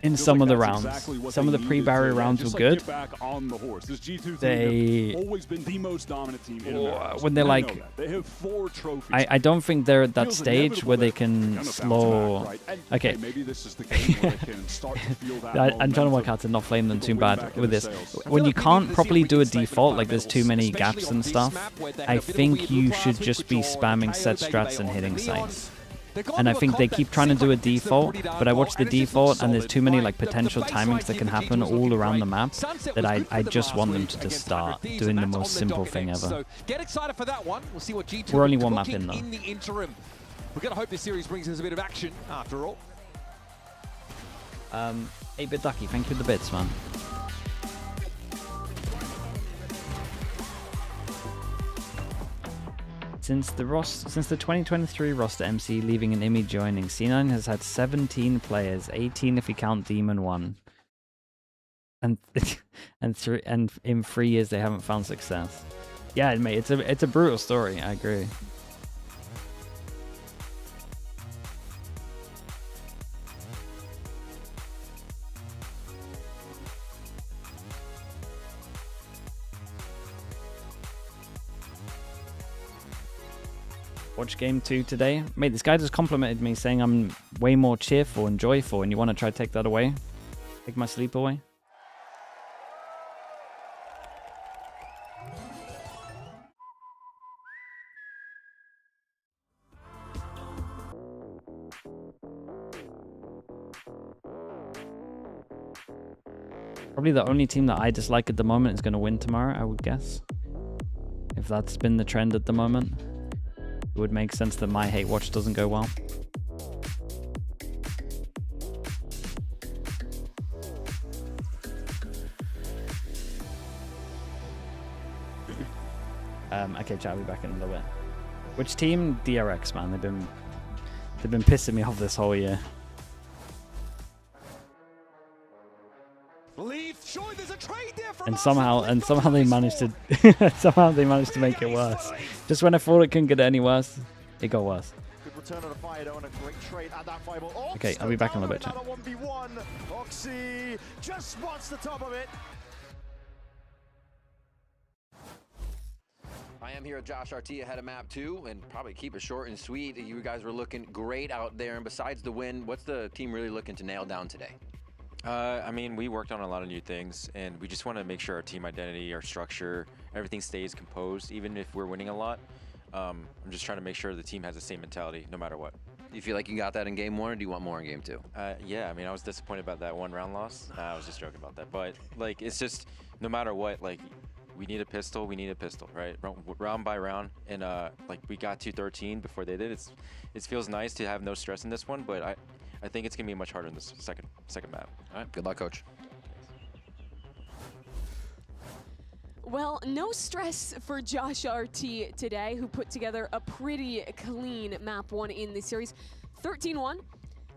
in Feels some like of the that's rounds. exactly what Some they of the needed pre-barrier to, rounds just were like, good. Get back on the horse. This G2 team They- have always been the most dominant team in America. when they're I like- know that. They have 4 trophies. I don't think they're at that Feels stage inevitable where they that can they're gonna bounce slow. back, right? And, Okay. maybe this is the game where they can start to feel that I'm trying to work momentum. how to not flame them People too win bad back with into this. sales. When you we can't need to see properly a do a reinstatement default, of like there's too fundamentals, many especially gaps on and this stuff, map where they I had a bit of a think weird you look should last week just with be Joel spamming and set Tayo. strats They and hitting were on sites. They've gone And I to a think they comp keep that trying to seems do a like it fits them default, pretty darn but I well, watched the and it just default looks and there's solid. too many Right, like the potential baseline timings that team can that happen G2 was all looking around the great. map Sunset that was good for I them just last want them week to just against start 100 Thieves, doing and the that's most on simple docket thing next. ever. So get excited for that one. We'll see what G2 We're only are one map cooking in, though. in the interim. We're going to hope this series brings us a bit of action after all. 8-bit Ducky, thank you for the bits, man. Since the 2023 roster MC leaving and Imi joining, C9 has had 17 players, 18 if you count Demon 1. And and in 3 years they haven't found success. Yeah, mate, it's a brutal story, I agree. Watch game 2 today. Mate, this guy just complimented me saying I'm way more cheerful and joyful, and you want to try to take that away? Take my sleep away? Probably the only team that I dislike at the moment is going to win tomorrow, I would guess. If that's been the trend at the moment. It would make sense that my hate watch doesn't go well. Okay, chat, I'll be back in a little bit. Which team? DRX, man. They've been pissing me off this whole year. And somehow they managed to make it worse. Just when I thought it couldn't get any worse, it got worse. Okay, I'll be back in a little bit, chat. Oxy just spots the top of it. I am here with Josh RT ahead of map 2, and probably keep it short and sweet. You guys were looking great out there, and besides the win, what's the team really looking to nail down today? I mean, we worked on a lot of new things, and we just want to make sure our team identity, our structure, everything stays composed, even if we're winning a lot. I'm just trying to make sure the team has the same mentality, no matter what. Do you feel like you got that in game 1, or do you want more in game 2? Yeah, I mean, I was disappointed about that 1 round loss. I was just joking about that, but like, it's just no matter what, like, we need a pistol, right? Round by round, and like we got to 13 before they did. It feels nice to have no stress in this one, but I think it's gonna be much harder in this second map. All right, good luck, coach. Well, no stress for Josh RT today, who put together a pretty clean map 1 in this series. 13-1,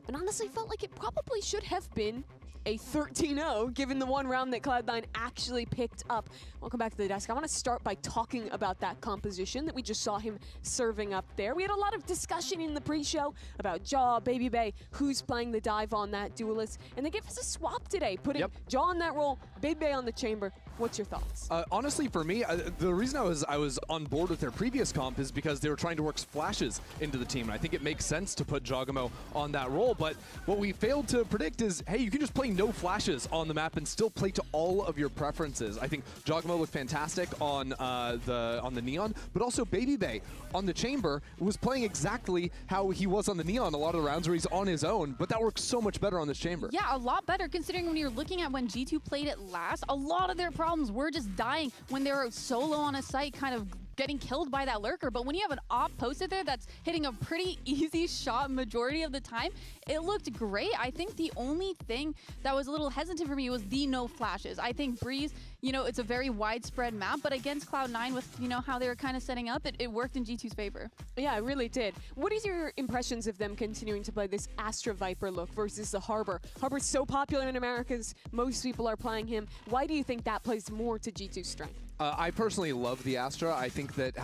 and honestly felt like it probably should have been a 13-0, given the 1 round that Cloud9 actually picked up. Welcome back to the desk. I want to start by talking about that composition that we just saw him serving up there. We had a lot of discussion in the pre-show about Jaw, Baby Bay, who's playing the dive on that duelist, and they gave us a swap today, putting Jaw on that role, Baby Bay on the chamber. What's your thoughts? Honestly, for me, the reason I was on board with their previous comp is because they were trying to work flashes into the team, and I think it makes sense to put Jogamo on that role. But what we failed to predict is, hey, you can just play no flashes on the map and still play to all of your preferences. I think Jogamo looked fantastic on the Neon, but also Baby Bay on the chamber was playing exactly how he was on the Neon a lot of the rounds where he's on his own, but that works so much better on this chamber. Yeah, a lot better considering when you're looking at when G2 played it last, a lot of their problems were just dying when they were solo on a site, kind of getting killed by that lurker. But when you have an op posted there that's hitting a pretty easy shot majority of the time, it looked great. I think the only thing that was a little hesitant for me was the no flashes. I think Breeze, you know, it's a very widespread map, but against Cloud9 with, you know, how they were kind of setting up, it worked in G2's favor. Yeah, it really did. What is your impressions of them continuing to play this Astra Viper look versus the Harbor? Harbor's so popular in Americas, most people are playing him. Why do you think that plays more to G2's strength? I personally love the Astra. I think that,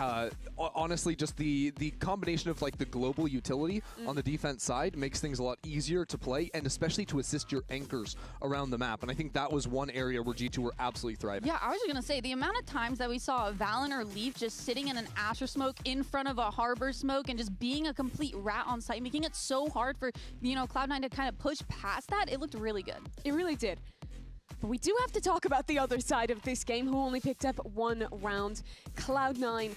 honestly, just the combination of like the global utility on the defense side makes things a lot easier to play, and especially to assist your anchors around the map. And I think that was one area where G2 were absolutely thriving. Yeah, I was just going to say, the amount of times that we saw Valen or Leaf just sitting in an Astra smoke in front of a Harbor smoke and just being a complete rat on site, making it so hard for, you know, Cloud9 to kind of push past that, it looked really good. It really did. But we do have to talk about the other side of this game, who only picked up 1 round. Cloud9.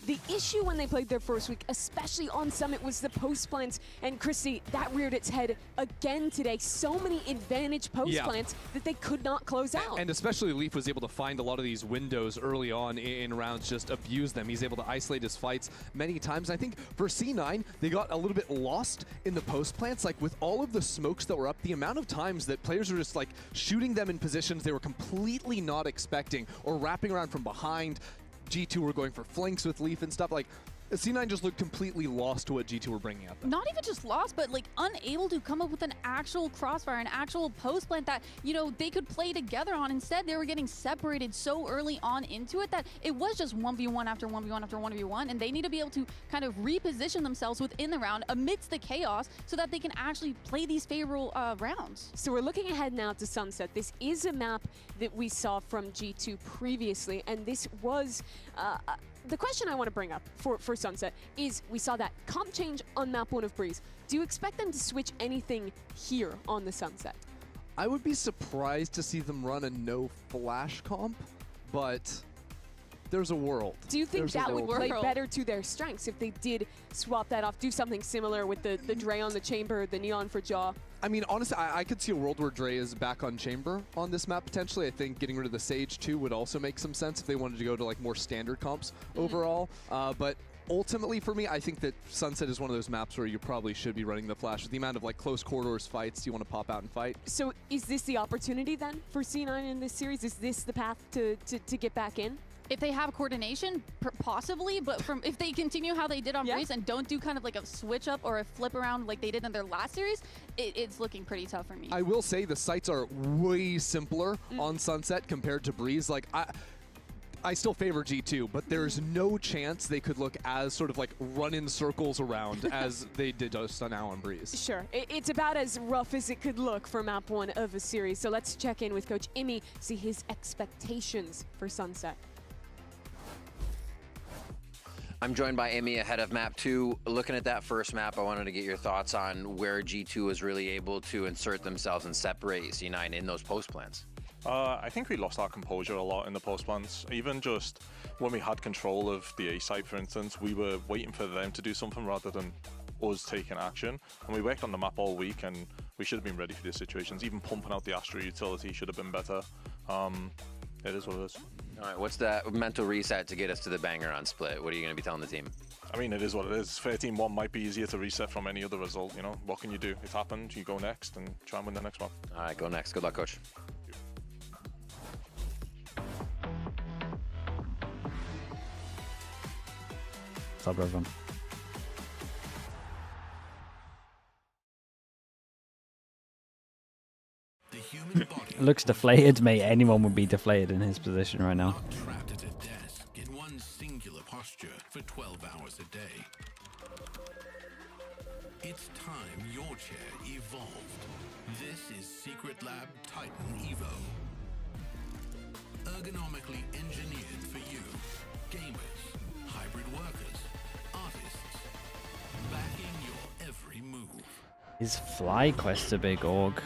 The issue when they played their first week, especially on Summit, was the post plants. And Christy, that reared its head again today. So many advantage post plants that they could not close out. And especially Leaf was able to find a lot of these windows early on in rounds, just abuse them. He's able to isolate his fights many times. I think for C9, they got a little bit lost in the post plants. Like with all of the smokes that were up, the amount of times that players were just like shooting them in positions they were completely not expecting, or wrapping around from behind. G2 were going for flanks with Leaf and stuff. Like, C9 just looked completely lost to what G2 were bringing at them. Not even just lost, but like unable to come up with an actual crossfire, an actual post plant that, you know, they could play together on. Instead, they were getting separated so early on into it that it was just 1v1 after 1v1 after 1v1, and they need to be able to kind of reposition themselves within the round amidst the chaos so that they can actually play these favorable rounds. So we're looking ahead now to Sunset. This is a map that we saw from G2 previously, and this was the question I want to bring up for Sunset is, we saw that comp change on map 1 of Breeze. Do you expect them to switch anything here on the Sunset? I would be surprised to see them run a no flash comp, but there's a world. Do you think that would play better to their strengths if they did swap that off, do something similar with the Dre on the chamber, the Neon for Jaw? I mean, honestly, I could see a world where Dre is back on chamber on this map potentially. I think getting rid of the Sage too would also make some sense if they wanted to go to like more standard comps overall. But ultimately for me, I think that Sunset is one of those maps where you probably should be running the flash. With the amount of like close corridors fights you want to pop out and fight. So is this the opportunity then for C9 in this series? Is this the path to get back in? If they have coordination, possibly, but if they continue how they did on Breeze and don't do kind of like a switch up or a flip around like they did in their last series, it's looking pretty tough for me. I will say the sites are way simpler on Sunset compared to Breeze. Like I still favor G2, but there's no chance they could look as sort of like run in circles around as they did just now on Breeze. Sure. It's about as rough as it could look for map 1 of a series. So let's check in with Coach Imi, see his expectations for Sunset. I'm joined by Amy ahead of map 2. Looking at that first map, I wanted to get your thoughts on where G2 was really able to insert themselves and separate C9 in those post plans. I think we lost our composure a lot in the post plans. Even just when we had control of the A site, for instance, we were waiting for them to do something rather than us taking action. And we worked on the map all week, and we should have been ready for these situations. Even pumping out the Astra utility should have been better. It is what it is. All right, what's that mental reset to get us to the banger on split? What are you going to be telling the team? I mean, it is what it is. 13-1 might be easier to reset from any other result, you know? What can you do? It's happened, you go next and try and win the next one. All right, go next. Good luck, coach. What's up, everyone? It looks deflated, mate. Anyone would be deflated in his position right now. Trapped at a desk in one singular posture for 12 hours a day. It's time your chair evolved. This is Secret Lab Titan Evo. Ergonomically engineered for you. Gamers, hybrid workers, artists. Backing your every move. Is FlyQuest a big org?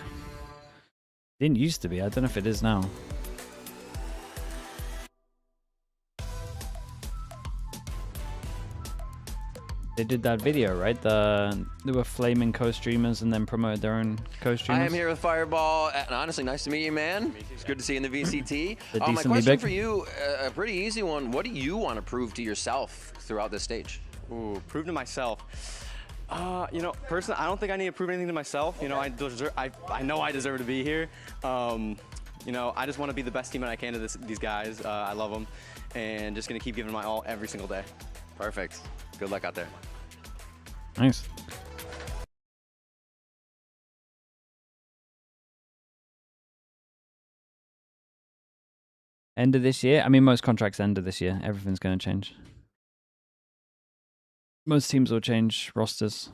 Didn't used to be. I don't know if it is now. They did that video, right? They were flaming co-streamers and then promoted their own co-streamers. I am here with Fireball, and honestly, nice to meet you, man. It's good to see you in the VCT. My question big. for you, a pretty easy one. What do you want to prove to yourself throughout this stage? Ooh, prove to myself. You know, personally, I don't think I need to prove anything to myself. You know, I know I deserve to be here. You know, I just want to be the best teammate I can to these guys. I love them, and just gonna keep giving my all every single day. Perfect. Good luck out there. Nice. End of this year? I mean, most contracts end of this year. Everything's going to change. Most teams will change rosters.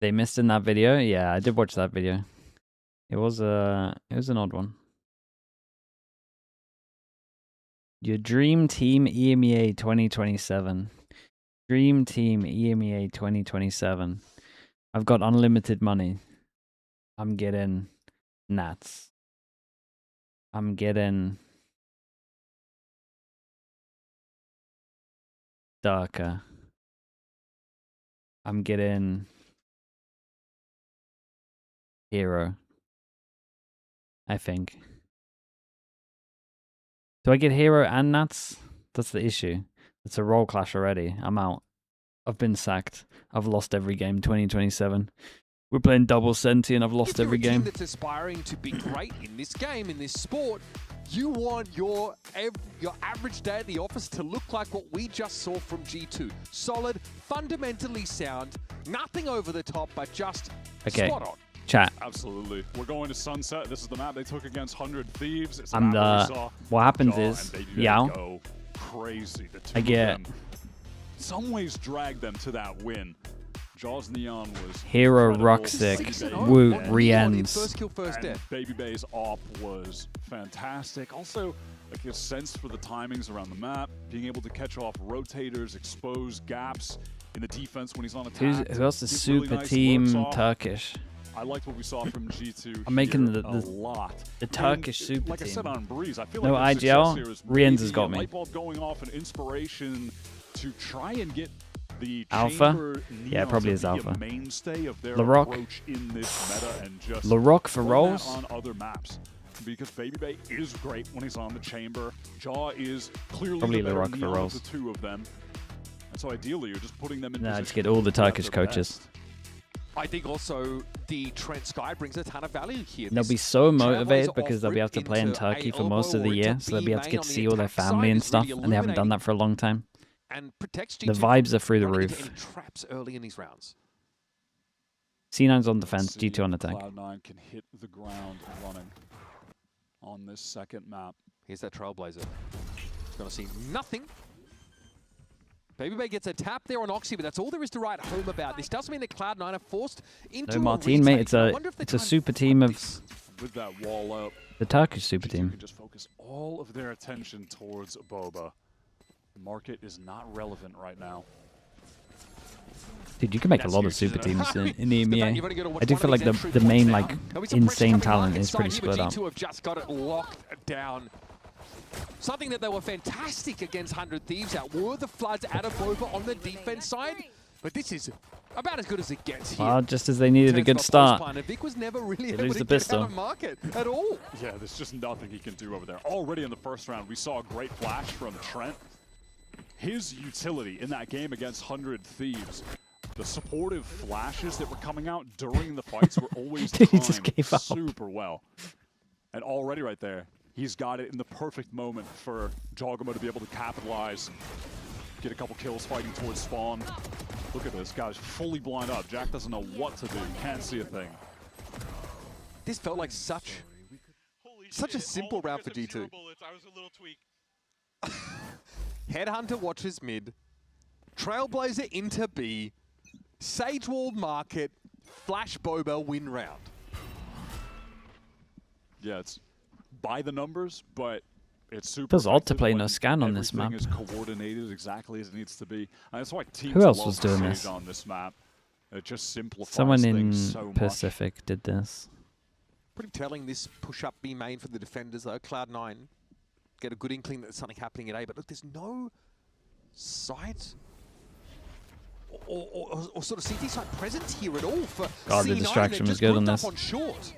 They missed in that video? Yeah, I did watch that video. It was an odd one. Your dream team EMEA 2027. Dream team EMEA 2027. I've got unlimited money. I'm getting Nats. I'm getting Darker. I'm getting Hero. I think. Do I get Hero and Nats? That's the issue. It's a role clash already. I'm out. I've been sacked. I've lost every game 2027. We're playing double Senti and I've lost every game. If you're a team that's aspiring to be great in this game, in this sport, you want your average day at the office to look like what we just saw from G2. Solid, fundamentally sound, nothing over the top, but just spot on. Chat. Absolutely. We're going to Sunset. This is the map they took against 100 Thieves. It's I'm the. What happens is, go crazy. I get. Some ways dragged them to that win. Jaws Neon was Hero Roxic, Woot, Riens. And Baby Bay's op was fantastic. Also, like a sense for the timings around the map, being able to catch off rotators, expose gaps in the defense when he's on attack. Who else is super really nice team Turkish? I liked what we saw from G2. I'm making a lot. The Turkish super like team. I said on Breeze, I feel no like IGL. Riens has got me. Light bulb going off, an inspiration to try and get the Alpha? Yeah, probably is Alpha. Mainstay of their LaRock. approach in this meta and just LaRock for roles on other maps. Because Baby Bay is great when he's on the chamber. Jaw is clearly probably the better LaRock for Neon roles. of the two of them. And so ideally, you're just putting them in Nah, position just get all the to be at Turkish their coaches. best. I think also the Trent Sky brings a ton of value here. They'll be so motivated because they'll be able to play in Turkey for most of the year, so they'll be able to get to see all their family and stuff, and they haven't done that for a long time. And protects The vibes are through the running roof. into any traps early in these rounds. C9's on defense, G2 on attack. Cloud9 can hit the ground running on this second map. Here's that Trailblazer. Gonna see nothing. Baby Bay gets a tap there on Oxy, but that's all there is to write home about. This does mean that Cloud9 are forced into No, Martin, mate. It's a super team of with that wall up. The Turkish super team. Can just focus all of their attention towards Boba. The market is not relevant right now. Dude, you can make a lot of super teams in the EMEA. I do feel like the main insane talent is pretty split up. G2 have just got it locked down. Something that they were fantastic against 100 Thieves at were the floods out of Boba on the defense side. But this is about as good as it gets here. Well, just as they needed a good start. Vic was never really They able lose to the get pistol. out of market at all. Yeah, there's just nothing he can do over there. Already in the first round, we saw a great flash from Trent. His utility in that game against 100 Thieves, the supportive flashes that were coming out during the fights were always He timed just gave up. super well. And already right there, he's got it in the perfect moment for Jogamo to be able to capitalize, get a couple kills fighting towards spawn. Look at this, guy's fully blind up. Jack doesn't know what to do, can't see a thing. This felt like such a simple round for G2. I was a little tweak. Headhunter watches mid, Trailblazer into B, Sage Walled market, Flash Boba win round. Yeah, it's by the numbers, but it's super. Feels odd to effective play when no scan on this map. everything is coordinated exactly as it needs to be. And that's why teams Who else love was doing Sage this? on this map. It just simplifies Someone in things so much. Pacific did this. Pretty telling this push-up B main for the defenders though. Cloud9 get a good inkling that there's something happening at A, but look, there's no sight or sort of CT side presence here at all for God, the C9. distraction They're was just good on grouped this. up on short.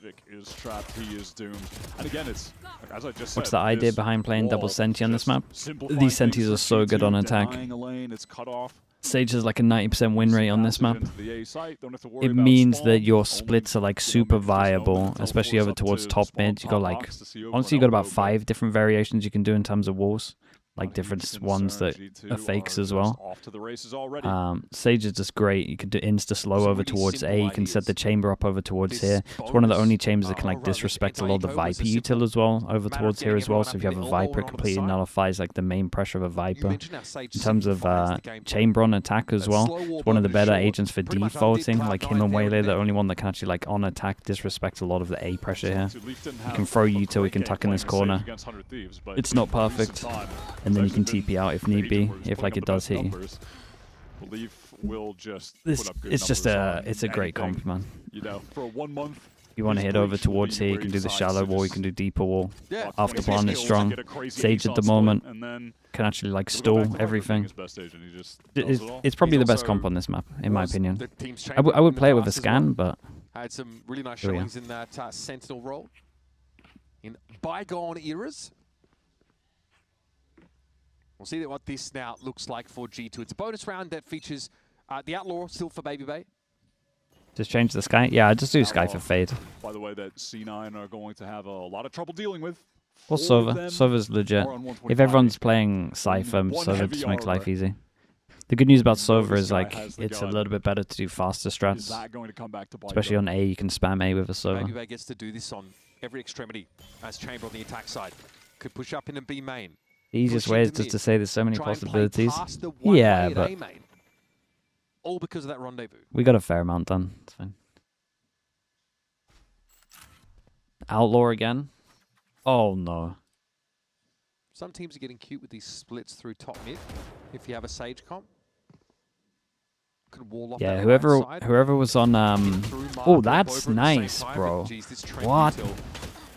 Vic is trapped, he is doomed. And again, it's, like, as I just said, What's the idea this behind playing double wall senti on this just map? simplifying These sentis things are for so good G2, on attack. denying a lane, it's cut off. Sage has like a 90% win rate on this map. Into the A site, don't have to worry It about means spawn, that your only splits are like super viable, especially over towards top mid. You got like, honestly, you got about 5 different variations you can do in terms of walls. Like different ones that are fakes as well. Off to the races already. Sage is just great. You could do insta slow over towards A. You can set the chamber up over towards here. It's one of the only chambers that can like disrespect a lot of the Viper util as well over towards here as well. So if you have a Viper, it completely nullifies like the main pressure of a Viper. In terms of chamber on attack as well, it's one of the better agents for defaulting. Like him and Waylay, the only one that can actually like on attack disrespect a lot of the A pressure here. You can throw util, we can tuck in this corner. It's not perfect. And then you can TP out if need be, if like it does hit you. It's a great comp, man. You know, for 1 month. You want to hit over towards here, you can do the shallow wall, you can do deeper wall. After plan is strong. Sage at the moment can actually like stall everything. It's probably the best comp on this map, in my opinion. I would play it with a scan, but Had some really nice showings in that Sentinel role. In bygone eras. We'll see what this now looks like for G2. It's a bonus round that features the Outlaw still for Baby Bay. just change the Sky. Yeah, I just do Sky for Fade. By the way, that C9 are going to have a lot of trouble dealing with. Or Sova. Sova's legit. If everyone's playing Cypher, Sova just makes life easy. The good news about Sova is like it's a little bit better to do faster strats. Especially on A, you can spam A with a Sova. Baby Bay gets to do this on every extremity as Chamber on the attack side. Could push up into B main. The easiest way is just to say there's so many possibilities. Yeah, but all because of that rendezvous. We got a fair amount done. It's fine. Outlaw again? Oh no. Some teams are getting cute with these splits through top mid. If you have a Sage comp, could wall off. Yeah, that whoever right side. whoever was on oh, that's nice, bro. What?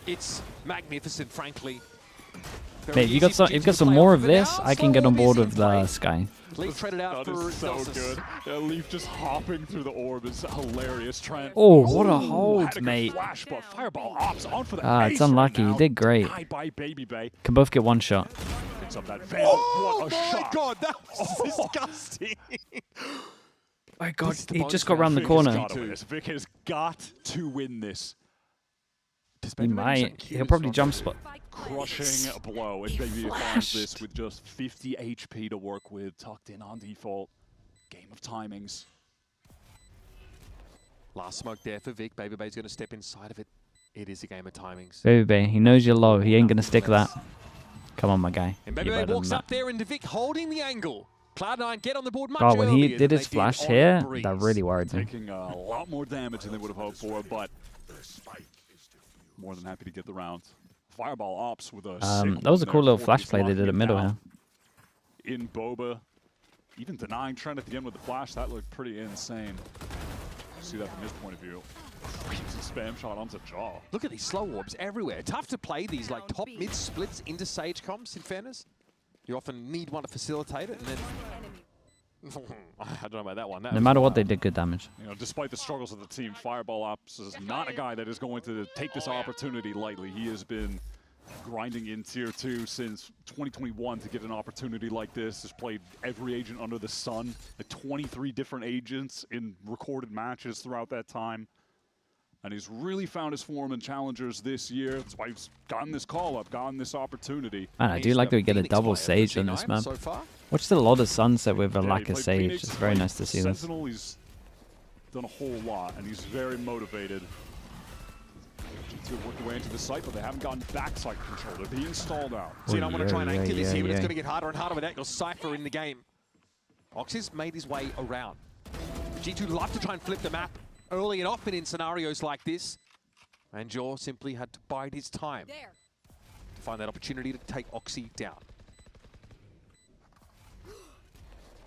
It's magnificent, frankly. Mate, if you got some more of this, I can get on board with the Sky. Leaf traded out that for is so Delsus. good. Yeah, Leaf just hopping through the orb is hilarious. Trent. Oh, what a Ooh, hold, had a good mate. Flash, but Fireball ops on for the It's ace unlucky. right You now. did great. Denied by Baby Bay. Can both get one shot. Picks up that Vandal. Oh What a my shot. god, that was disgusting. My god, he just got around the corner. Vic has got to win this. He might. He'll probably jump spot. Crushing blow, and Baby finds this with just 50 HP to work with, tucked in on default. Game of timings. Last smoke there for Vic. Baby Bay's going to step inside of it. It is a game of timings. Baby Bay, he knows you're low. He ain't gonna stick that. Come on, my guy. And You're Baby better walks than up there, and Vic holding the angle. Cloud9 get on the board much God, when he earlier did than his they flash on here, Breeze. that really worried me. Taking a lot more damage than they would have hoped for, but more than happy to get the round. Fireball ops with a that was a cool little flash play they did at middle here. In Boba, even denying Trent at the end with the flash, that looked pretty insane. See that from his point of view. Crazy spam shot onto Jaw. Look at these slow orbs everywhere. Tough to play these like top mid splits into Sage comps, in fairness. You often need one to facilitate it, and then I don't know about that one. No matter what, they did good damage. You know, despite the struggles of the team, Fireball Ops is not a guy that is going to take this opportunity lightly. He has been grinding in Tier 2 since 2021 to get an opportunity like this. Has played every agent under the sun, 23 different agents in recorded matches throughout that time. And he's really found his form in challengers this year. That's why he's gotten this call-up, gotten this opportunity. Man, I do like that we get a double Sage on this map. Watched a lot of Sunset with a lack of Sage. It's very nice to see this. Sentinel, he's done a whole lot, and he's very motivated. G2 worked their way into the site, but they haven't gotten backside control. They're being stalled out. So I want to try and anchor this here, but it's going to get harder and harder with that. You'll Cypher in the game. Oxy's made his way around. G2 love to try and flip the map early and often in scenarios like this. And Jaw simply had to bide his time to find that opportunity to take Oxy down.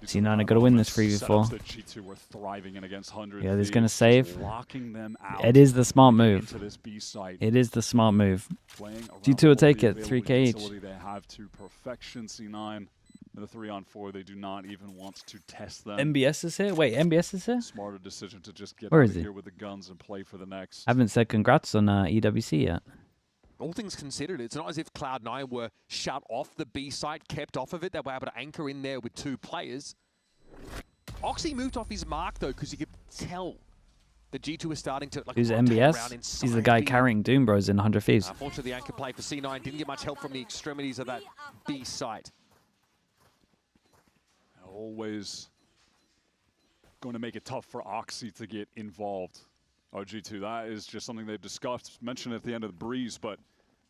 C9 are going to win this 3v4. G2 were thriving in against 100. Yeah, he's going to save. Locking them out. It is the smart move. This B site. It is the smart move. G2 will take it, 3k each. They have to perfection C9. In the 3-on-4, they do not even want to test them. MBS is here? Wait, MBS is here? Smarter decision to just get Where out is he? here with the guns and play for the next. I haven't said congrats on EWC yet. All things considered, it's not as if Cloud9 were shut off the B site, kept off of it. They were able to anchor in there with 2 players. Oxy moved off his mark, though, because you could tell the G2 was starting to Who's MBS? He's the guy carrying Doom Bros in 100 Thieves. Unfortunately, the anchor play for C9 didn't get much help from the extremities of that B site. Always going to make it tough for Oxy to get involved. G2, that is just something they've discussed, mentioned at the end of the Breeze, but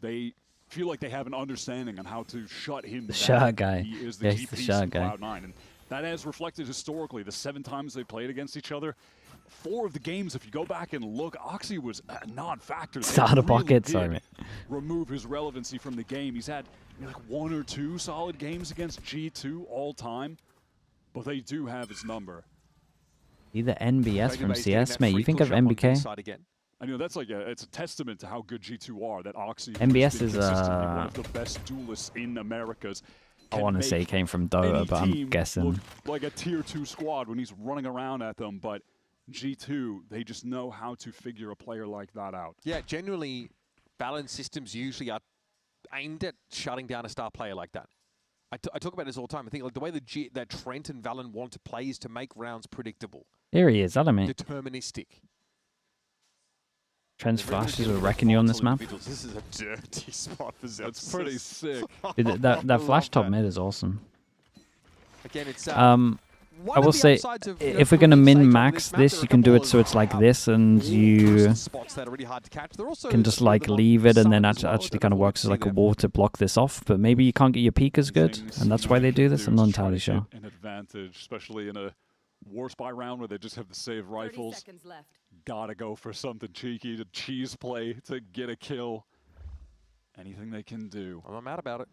they feel like they have an understanding on how to shut him down. The shot guy. He is the Yeah, key he's the piece shot in guy. Cloud9, and that has reflected historically. The 7 times they played against each other, 4 of the games, if you go back and look, Oxy was a non-factor. Starter pocket, sorry. Remove his relevancy from the game. He's had like 1 or 2 solid games against G2 all time. But they do have his number. Either NBS from CS, mate. You think of MBK? I know that's like it's a testament to how good G2 are. That Oxy MBS is one of the best duelists in Americas. I want to say he came from Dota, but I'm guessing. Like a tier 2 squad when he's running around at them, but G2, they just know how to figure a player like that out. Yeah, generally, Valorant systems usually are aimed at shutting down a star player like that. I talk about this all the time. I think like the way that Trent and Valorant want to play is to make rounds predictable. Here he is, hello, mate. Deterministic. Trent's flashes are wrecking you on this map. This is a dirty spot for Zephyr. That's pretty sick. Dude, that flash top mid is awesome. Again, it's I will say, if we're going to min-max this, you can do it so it's like this, and you can just like leave it, and then actually kind of works as like a wall to block this off, but maybe you can't get your peak as good, and that's why they do this. I'm not entirely sure. An advantage, especially in a war spy round where they just have the save rifles. Gotta go for something cheeky to cheese play to get a kill. Anything they can do. I'm not mad about it.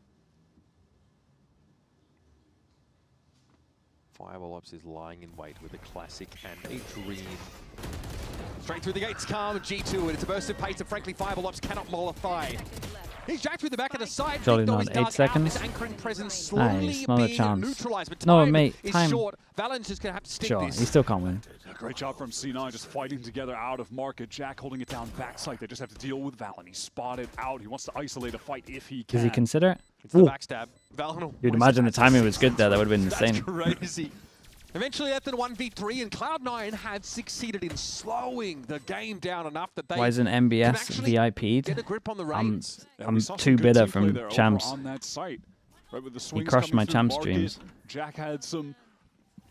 Fireball Ops is lying in wait with a classic and a dream. Straight through the gates come G2, and it's a burst of pace that frankly Fireball Ops cannot mollify. He's jacked through the back of the side. Surely not. 8 seconds. Nice, not a chance. No, mate, time. Valorant's just going to have to stick Sure, this. he still can't win. Great job from C9, just fighting together out of market. Jack holding it down backside. They just have to deal with Valen. He's spotted out. He wants to isolate a fight if he can. Does he consider it? It's the backstab. Valen. Dude, imagine the timing was good there. That would have been insane. That's crazy. Eventually, after the 1v3, and Cloud9 had succeeded in slowing the game down enough that they Why isn't MBS VIP'd? get a grip on the reins. I'm too bitter from champs. On that site. Right, with the He swings crushed my coming through champs market. dreams. Jack had some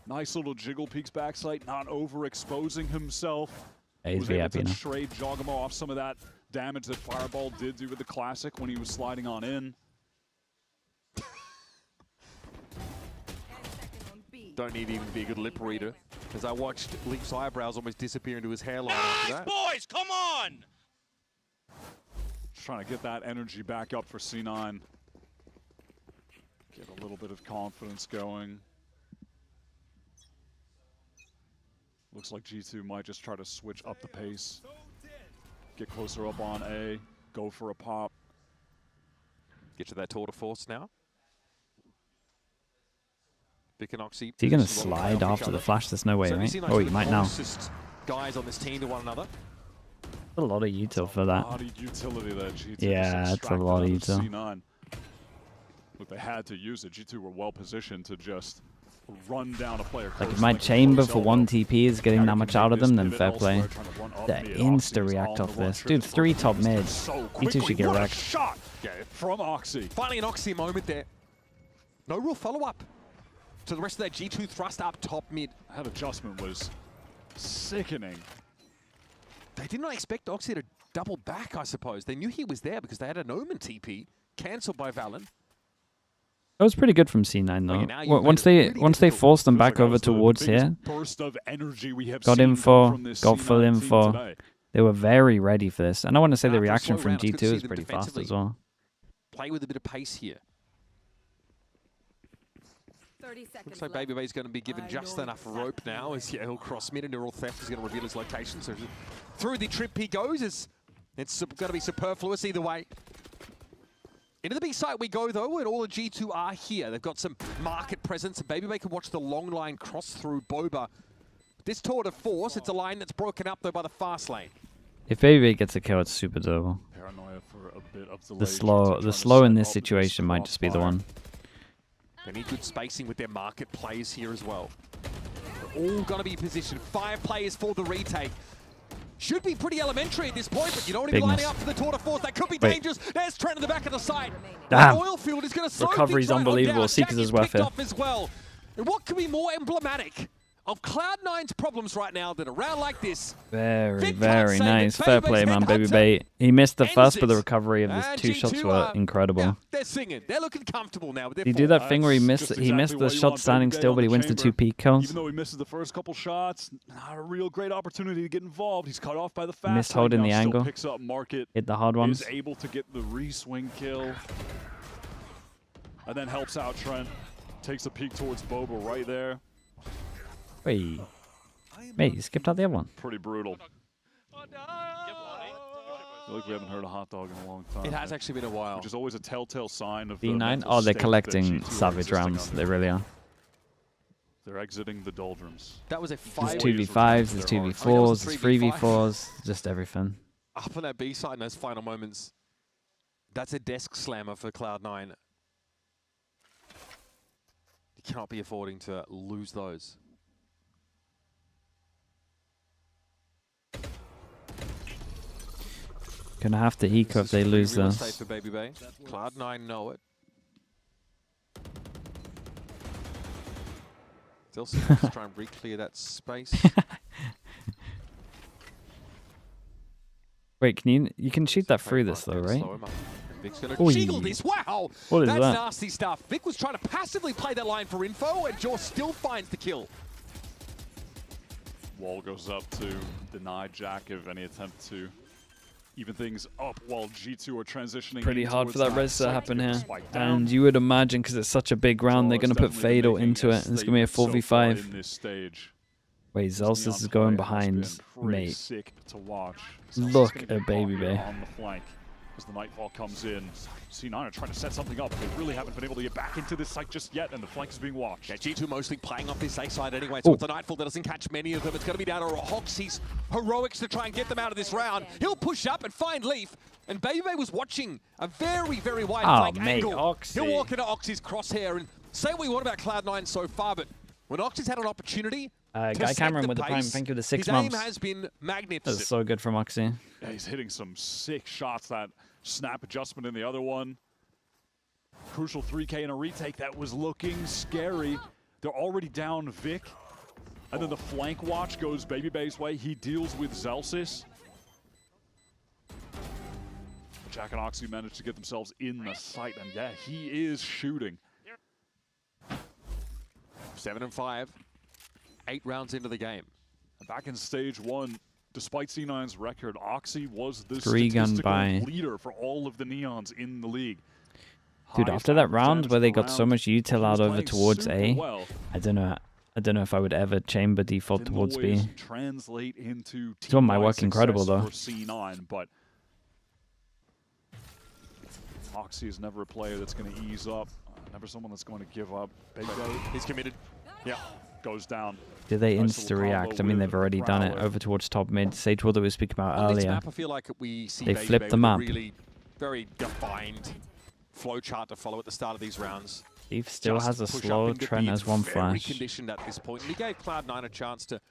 nice little jiggle peeks backside, not overexposing himself. Yeah, he's was able VIP to now. trade Jogamo off some of that damage that Fireball did do with the Classic when he was sliding on in. Don't need even to be a good lip reader. As I watched Leaf's eyebrows almost disappear into his hairline after that. Boys, come on! Just trying to get that energy back up for C9. Get a little bit of confidence going. Looks like G2 might just try to switch up the pace. Get closer up on A, go for a pop. Get to that tour de force now. Vic and Oxy. Is he going to slide after the flash? There's no way, right? Oh, he might now. Guys on this team to one another. A lot of util for that. A lot of utility there, G2. Yeah, it's a lot of util. C9. Look, they had to use it. G2 were well positioned to just run down a player. Like if my chamber for 1 TP is getting that much out of them, then fair play. The insta-react off this. Dude, 3 top mid. G2 should get wrecked. Shot from Oxy. Finally an Oxy moment there. No real follow-up to the rest of that G2 thrust up top mid. That adjustment was sickening. They did not expect Oxy to double back, I suppose. They knew he was there because they had an Omen TP cancelled by Valen. That was pretty good from C9 though. Once they forced them back over towards here, got info, got full info. They were very ready for this. And I want to say the reaction from G2 is pretty fast as well. Play with a bit of pace here. Looks like Baby Bay's going to be given just enough rope now as he'll cross mid and Neural Theft is going to reveal his location. So through the trip he goes. It's going to be superfluous either way. Into the B site we go though, and all the G2 are here. They've got some market presence. Baby Bay can watch the long line cross through Boba. This tour de force, it's a line that's broken up though by the fast lane. If Baby Bay gets a kill, it's super doable. Paranoia for a bit of the slow in this situation might just be the one. They need good spacing with their market players here as well. They're all going to be positioned. 5 players for the retake. Should be pretty elementary at this point, but you don't want to be lining up for the tour de force. That could be dangerous. There's Trent in the back of the site. Damn. Oilfield is going to slow Recovery's unbelievable. Seekers is worth it. As well. And what could be more emblematic of Cloud9's problems right now than a round like this? Very, very nice. Fair play, man, Baby Bay. He missed the first, but the recovery of his 2 shots were incredible. Yeah, they're singing. They're looking comfortable now. Did he do that thing where he missed the shot standing still, but he wins the 2 peak kills? Even though he misses the first couple shots, not a real great opportunity to get involved. He's cut off by the fast. Missed holding the angle. Picks up market. Hit the hard ones. Is able to get the re-swing kill. And then helps out Trent. Takes a peek towards Boba right there. Wait. Mate, you skipped out the other one. Pretty brutal. I feel like we haven't heard a hot dog in a long time. It has actually been a while. Which is always a telltale sign of D9? Oh, they're collecting Savage rounds. They really are. They're exiting the doldrums. That was a 5. There's 2v5s, there's 2v4s, there's 3v4s, just everything. Up on that B side in those final moments, that's a desk slammer for Cloud9. You cannot be affording to lose those. Gonna have to eco if they lose this. Safe for Baby Bay. Cloud9 know it. Still just try and re-clear that space. Wait, you can shoot that through this though, right? Vic's gonna jiggle this. Wow! What is That's that? nasty stuff. Vic was trying to passively play that line for info, and Jaw still finds the kill. Wall goes up to deny Jack of any attempt to even things up while G2 are transitioning. Pretty hard for that res to happen here. And you would imagine, because it's such a big round, they're going to put Fatal into it. And it's going to be a 4v5. Wait, Zelsis is going behind. Mate, look at Baby Bay. On the flank as the Nightfall comes in. C9 are trying to set something up. They really haven't been able to get back into this site just yet, and the flank is being watched. Yeah, G2 mostly playing off this A side anyway, so it's the Nightfall that doesn't catch many of them. It's going to be down to Hoxie's heroics to try and get them out of this round. He'll push up and find Leaf, and Baby Bay was watching a very, very wide flank angle. Oxy. He'll walk into Oxie's crosshair, and say what you want about Cloud9 so far, but when Oxie's had an opportunity Guy Cameron with the prime, thank you for the 6 months. His aim has been magnificent. That's so good from Oxy. Yeah, he's hitting some sick shots. That snap adjustment in the other one. Crucial 3K in a retake. That was looking scary. They're already down Vic. And then the flank watch goes Baby Bay's way. He deals with Zelsis. Jack and Oxy managed to get themselves in the sight. And yeah, he is shooting. 7-5, 8 rounds into the game. Back in stage 1, despite C9's record, Oxy was the 3-gun statistical buy. leader for all of the Neons in the league. Dude, after that round where they got so much util out over towards A, well. I don't know if I would ever chamber default Didn't towards always B. translate into It's on my team-wide work incredible success though. for C9, but Oxy is never a player that's going to ease up, never someone that's going to give up. He's committed. Yeah. Goes down. Did they Nice little insta-react? combo I mean, with they've already done it Prowler. over towards top mid. Sage what we were speaking about On this earlier. map, I feel like we see They Baby flipped Bay the with a map. really very defined flowchart to follow at the start of these rounds. Steve still Just has a push up slow, into Trent B. has one Very flash. conditioned at this point. And he gave Cloud9 a chance to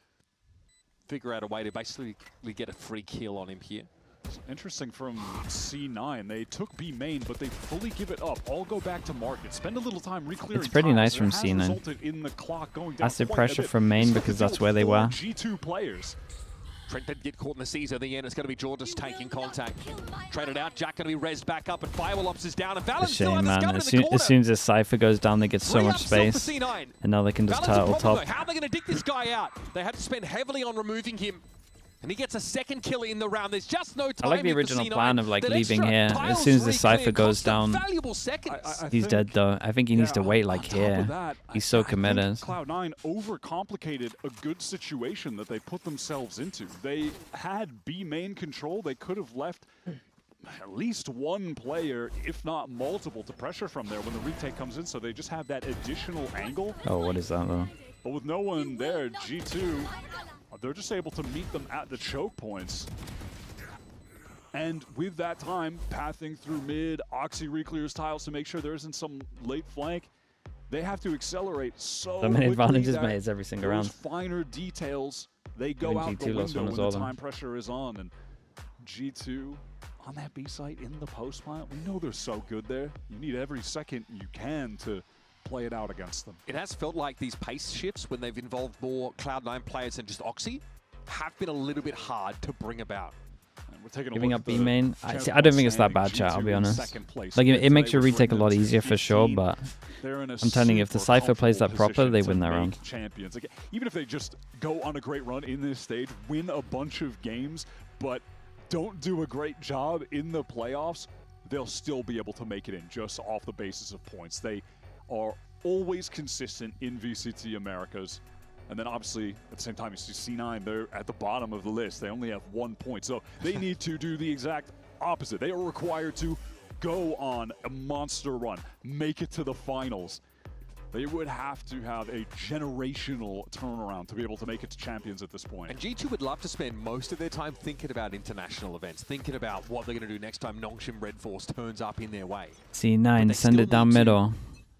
figure out a way to basically get a free kill on him here. It's interesting from C9. They took B main, but they fully give it up. All go back to market. Spend a little time reclearing. It's pretty nice from It has C9. resulted in the clock going down Acid quite a pressure bit. from main They still because have to that's deal where they with were. 4 G2 players. Trent did get caught in the Caesar. In the end, it's going to be Georges taking contact. Traded out. Jack going to be rezzed back up, and Firewall Ops is down. And It's a Valorant still shame, has man. gun As in the corner. soon as this Cypher goes down, they get so much Re-up still space. for C9. And now they can just Valorant's a turtle problem, top. though. How are they going to dig this guy out? They had to spend heavily on removing him. And he gets a second kill in the round. There's just no time. I like the here for original C9. plan of like That leaving extra here. As soon as the tiles Cypher re-clear goes cost them down, valuable seconds. he's dead though. I think he needs to wait like here. He's so committed. Cloud9 overcomplicated a good situation that they put themselves into. They had B main control. They could have left at least one player, if not multiple, to pressure from there when the retake comes in, so they just have that additional angle. Oh, what is that though? But with no one there, G2, they're just able to meet them at the choke points. And with that time, pathing through mid, Oxy reclears tiles to make sure there isn't some late flank. They have to accelerate so many quickly advantages, that mate. It's every single those round. finer details, they go think out G2 the lost window one when as the well, then. time pressure is on. And G2 on that B site in the post plant, we know they're so good there. You need every second you can to play it out against them. It has felt like these pace shifts when they've involved more Cloud9 players than just Oxy have been a little bit hard to bring about. We're taking Giving up B main. I don't think it's that bad, chat. I'll be honest. Like it makes your retake a lot easier for sure, but I'm telling you, if the Cypher plays that proper, they win that round. Champions. Like, even if they just go on a great run in this stage, win a bunch of games, but don't do a great job in the playoffs, they'll still be able to make it in just off the basis of points. They are always consistent in VCT Americas. And then obviously, at the same time, you see C9, they're at the bottom of the list. They only have 1 point. So they need to do the exact opposite. They are required to go on a monster run, make it to the finals. They would have to have a generational turnaround to be able to make it to champions at this point. And G2 would love to spend most of their time thinking about international events, thinking about what they're going to do next time Nongshim Red Force turns up in their way. C9, send it down middle.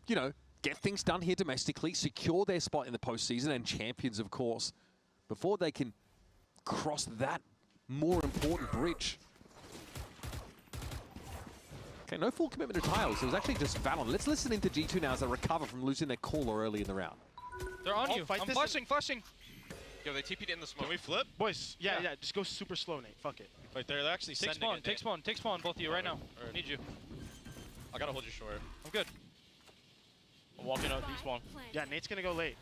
You know, get things done here domestically, secure their spot in the postseason, and champions, of course, before they can cross that more important bridge. Okay, no full commitment to tiles. It was actually just Valorant. Let's listen into G2 now as they recover from losing their caller early in the round. They're on you. Fight I'm this. flashing. Yo, they TP'd in the smoke. Can we flip? Boys, yeah, just go super slow, Nate. Fuck it. Like they're actually Take sending spawn, it. take spawn, both of you right now. Alright. Need you. I gotta hold you short. I'm good. I'm walking out these spawn. Yeah, Nate's gonna go late.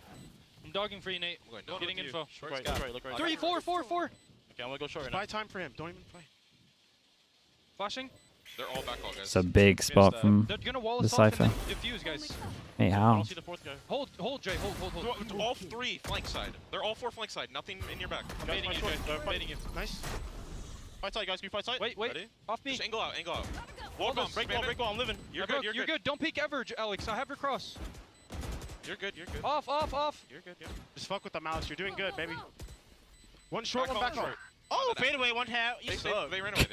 I'm dogging for you, Nate. Going Getting info. Short Look scout. right, look right. 3, 4. Okay, I'm gonna go short right now. Buy time for him. Don't even fight. Flashing. They're all back all guys. It's a big spot from They're gonna wall the us off and Cypher. then diffuse, guys. Hey, I how? don't see the fourth guy. Hold, Jay. Hold. All 3 flank side. They're all 4 flank side. Nothing in your back. I'm baiting you, Jay. I'm baiting you. Nice. Fight tight, guys. Can you fight tight? Wait. Ready? Off me. Just angle out. Hold Wall us. Break wall. I'm living. You're good. You're good. Don't peek ever, Alex. I have your cross. You're good. Off. You're good. Just fuck with the mouse. You're doing good, baby. One short, one back short. short. Oh, fade away, one half. You suck. They ran away.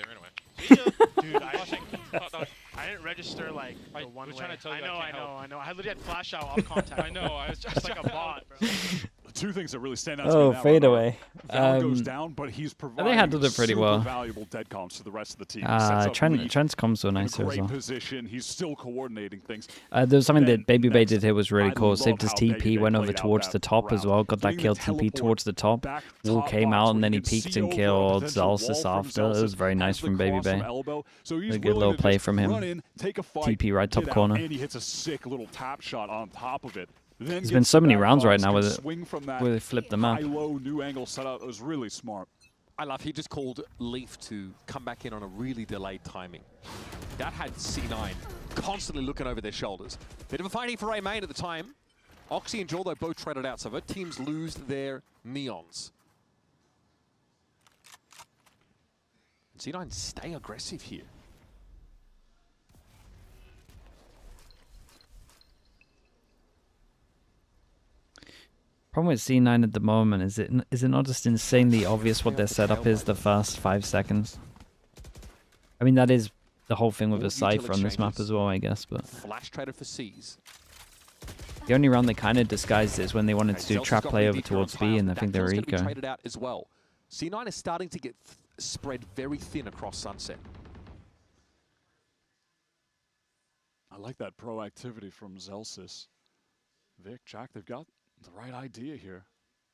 Dude, I didn't register like the one way. trying to tell you I know. I literally had flash out off contact. I know. I was just like a bot, bro. Two things that really stand out Oh, to me in that fade one are away. Valor goes down, but he's providing handled it pretty super well. valuable dead comms to the rest of the team. He sets up lead Trent's comms so in a nice as great well. position. He's still coordinating things. There was something Then that Baby Bay next, did here was really I cool. love Saved his how Baby TP, Bay went over played out towards that the top as round. well, got that Doing kill, the TP teleport towards the top. back Wall top came box out, where and then you he can peeked see and over a killed potential wall Zalsis from after. It was Zalsis very nice as the from Baby cross Bay. elbow. So he's A good willing little to play just from him. run in, take a fight, TP right top get out, corner. and he hits a sick little tap shot on top of it. There's been so many rounds right now where they flip the map. High-low new angle setup. It was really smart. I love he just called Leaf to come back in on a really delayed timing. That had C9 constantly looking over their shoulders. Bit of a fighting for A main at the time. Oxy and Joel, though, both traded out, so both teams lose their neons. C9 stay aggressive here. Problem with C9 at the moment is it not just insanely obvious what their setup is the first 5 seconds? I mean, that is the whole thing with a Cypher on this map as well, I guess, but... Flash traded for C's. The only round they kind of disguised it is when they wanted to do trap play over towards B, and I think they were eco. Traded out as well. C9 is starting to get spread very thin across Sunset. I like that proactivity from Zelsis. Vic, Jack, they've got the right idea here.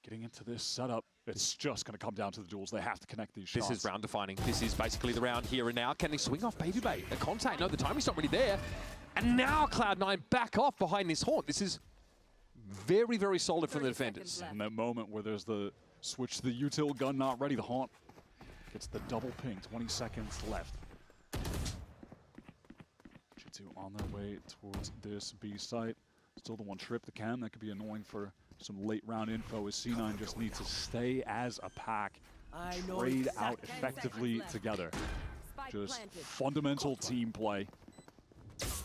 Getting into this setup, it's just going to come down to the duels. They have to connect these shots. This is round defining. This is basically the round here and now. Can they swing off Baby Bay? A contact? No, the timing's not really there. And now Cloud9 back off behind this haunt. This is very, very solid from the defenders. In that moment where there's the switch to the util gun not ready, the haunt gets the double ping. 20 seconds left. G2 on their way towards this B site. Still the one trip the cam. That could be annoying for some late round info as C9 just needs to stay as a pack, trade out effectively together. Just fundamental team play.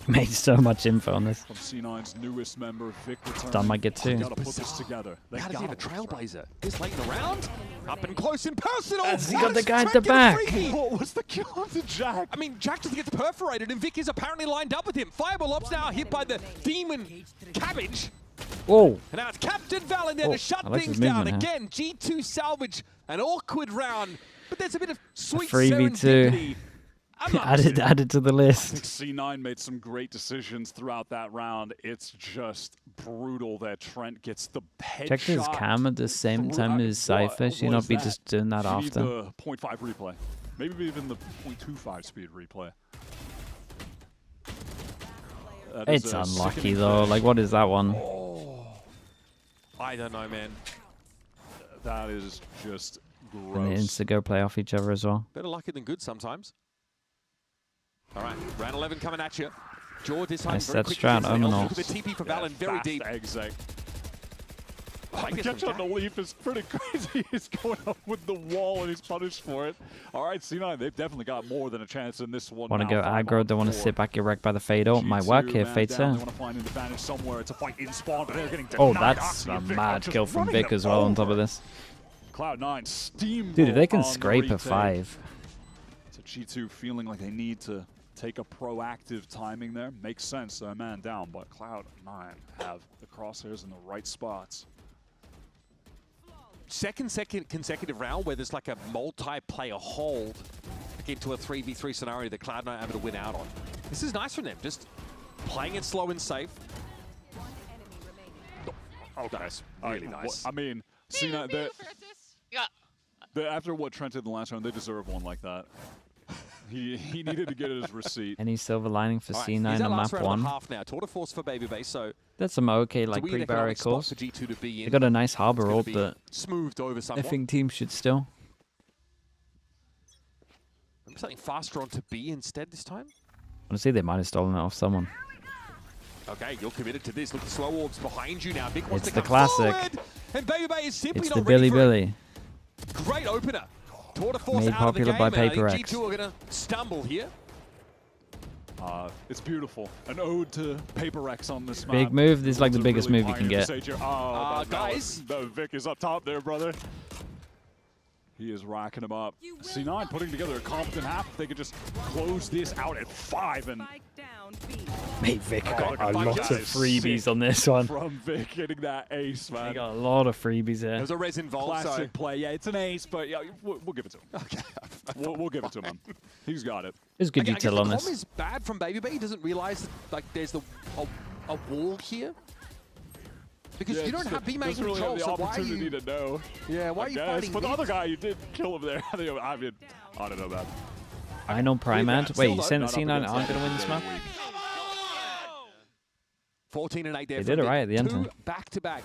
Made so much info on this. From C9's newest member, Vic returning. Done might get two. Gotta put this together. They gotta be the trailblazer. This late in the round, up and close and personal. Has he got the guy at the back? What was the kill on to Jack? I mean, Jack just gets perforated, and Vic is apparently lined up with him. Fireball Ops now hit by the demon cabbage. Whoa. And now it's Captain Val in there to shut things down. Again, G2 salvage an awkward round, but there's a bit of sweet serendipity. Added to the list. I think C9 made some great decisions throughout that round. It's just brutal that Trent gets the headshot. Check his cam at the same time as Cypher. Should not be just doing that after. The 0.5 replay. Maybe even the 0.25 speed replay. It's unlucky though. Like, what is that one? Oh, I don't know, man. That is just gross. And the Insta-go play off each other as well. Better lucky than good sometimes. All right, round 11 coming at you. Jaw this time nice very set strat, Omenal. The TP for Valen very deep. Exec. The catch on the leaf is pretty crazy. He's going up with the wall and he's punished for it. All right, C9, they've definitely got more than a chance in this one. Want to go aggro, don't want to sit back, get wrecked by the Fatal. Might work here, Fate's there. They want to find an advantage somewhere. It's a fight in spawn, but they're getting denied. Oh, that's a mad kill from Vic as well on top of this. Cloud9 steam. Dude, if they can scrape a 5. So G2 feeling like they need to take a proactive timing there. Makes sense, they're a man down, but Cloud9 have the crosshairs in the right spots. Second consecutive round where there's like a multiplayer hold into a 3v3 scenario that Cloud9 are able to win out on. This is nice from them, just playing it slow and safe. Oh, that's really nice. I mean, C9, after what Trent did in the last round, they deserve one like that. He needed to get his receipt. Any silver lining for C9 on map 1? Half now. Tour de force for Baby Bay, so that's some okay, like pre-barrier calls. They got a nice harbor ult, but smoothed over I think teams should still. Something faster onto B instead this time? Honestly, they might have stolen it off someone. Okay, you're committed to this. Look, the slow orbs behind you now. Vic wants It's to the come classic. forward, and Baby Bay is simply It's not the ready for Billy. Great opener. Tour de force Made out of the popular game, by and I think Paper X. G2 are going to stumble here. It's beautiful. An ode to Paper X on this map. Big move. This is like the biggest move you can get. Guys. Vic is up top there, brother. He is racking him up. C9 putting together a competent half. If they could just close this out at 5 and... Mate, Vic got a lot of freebies on this one. From Vic getting that ace, man. He got a lot of freebies there. There's a res involved. Classic play. Yeah, it's an ace, but yeah, we'll give it to him. Okay. we'll give it to him. He's got it. There's good detail on this. The comm is bad from Baby Bay. He doesn't realize that, like, there's a wall here. Because you don't have B-main control, really so the why are opportunity you... to know. Yeah, why are you fighting But the other guy, you did kill him there. I mean, I don't know that. I know Primant. Wait, you saying that C9 aren't going to win this map? 14 and 8 there. They did it right at the end. Two back-to-back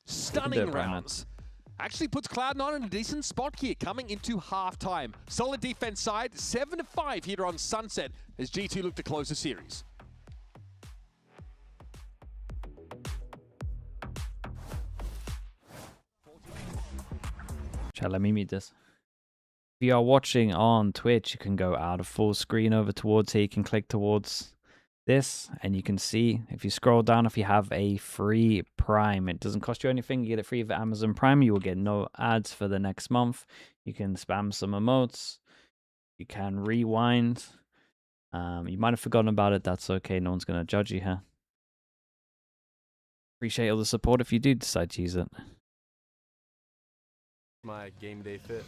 stunning rounds. Actually puts Cloud9 in a decent spot here coming into halftime. Solid defense side, 7-5 here on Sunset as G2 look to close the series. Chat, let me mute this. If you are watching on Twitch, you can go out of full screen over towards here. You can click towards this and you can see, if you scroll down, if you have a free Prime, it doesn't cost you anything. You get it free for Amazon Prime. You will get no ads for the next month. You can spam some emotes. You can rewind. You might have forgotten about it. That's okay. No one's going to judge you here. Appreciate all the support if you do decide to use it. My game day fit.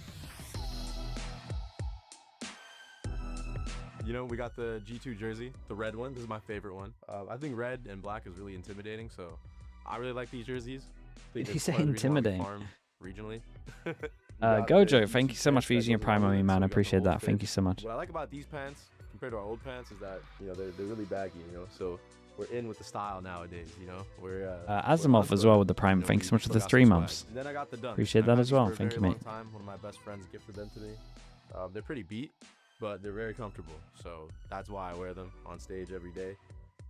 You know, we got the G2 jersey, the red one. This is my favorite one. I think red and black is really intimidating, so I really like these jerseys. Did he say intimidating? Regionally. Gojo, thank you so much for using your Prime on me, man. I appreciate that. Thank you so much. What I like about these pants compared to our old pants is that, you know, they're really baggy, you know, so we're in with the style nowadays, you know. We're Asimov as well with the Prime. Thank you so much for the 3 months. Then I got the Dunk. Appreciate that as well. Thank you, mate. One of my best friends gifted them to me. They're pretty beat, but they're very comfortable, so that's why I wear them on stage every day.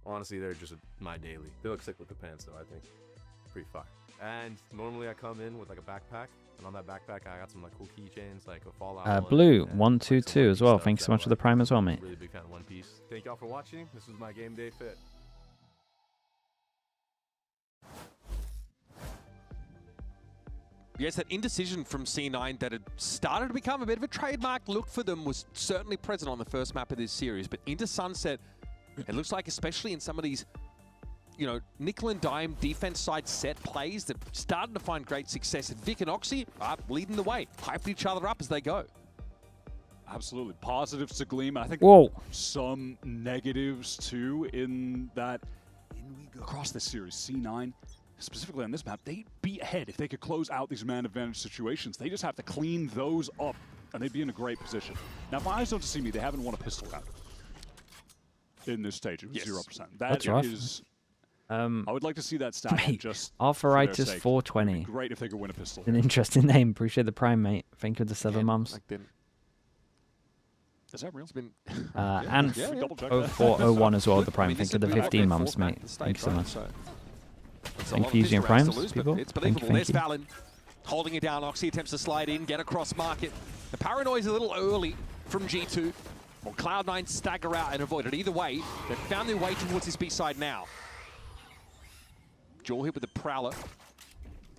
Honestly, they're just my daily. They look sick with the pants, though, I think. Pretty fire. And normally I come in with like a backpack, and on that backpack I got some like cool keychains, like a Fallout. Blue 122 as well. Thanks so much for the Prime as well, mate. Really big fan of One Piece. Thank y'all for watching. This was my game day fit. Yes, that indecision from C9 that had started to become a bit of a trademark look for them was certainly present on the first map of this series. But into Sunset, it looks like, especially in some of these, you know, nickel and dime defense side set plays that started to find great success. And Vic and Oxy are leading the way, hyping each other up as they go. Absolutely. Positives to gleam. I think some negatives too in that across the series, C9, specifically on this map, they'd be ahead if they could close out these man advantage situations. They just have to clean those up, and they'd be in a great position. Now, if eyes don't deceive me, they haven't won a pistol round in this stage. It was 0%. That's rough. I would like to see that stat. Mate, just Arthritis 420. It'd be great if they could win a pistol. An interesting name. Appreciate the Prime, mate. Thank you for the 7 months. Is that real? It's been and 0401 as well, the Prime. Thank you for the 15 months, mate. Thank you so much. Thank you for using your Primes, people. It's Thank you, There's Valen holding it down. Oxy attempts to slide in, get across market. The paranoia's a little early from G2. Well, Cloud9 stagger out and avoid it. Either way, they've found their way towards this B side now. Jaw hit with the Prowler.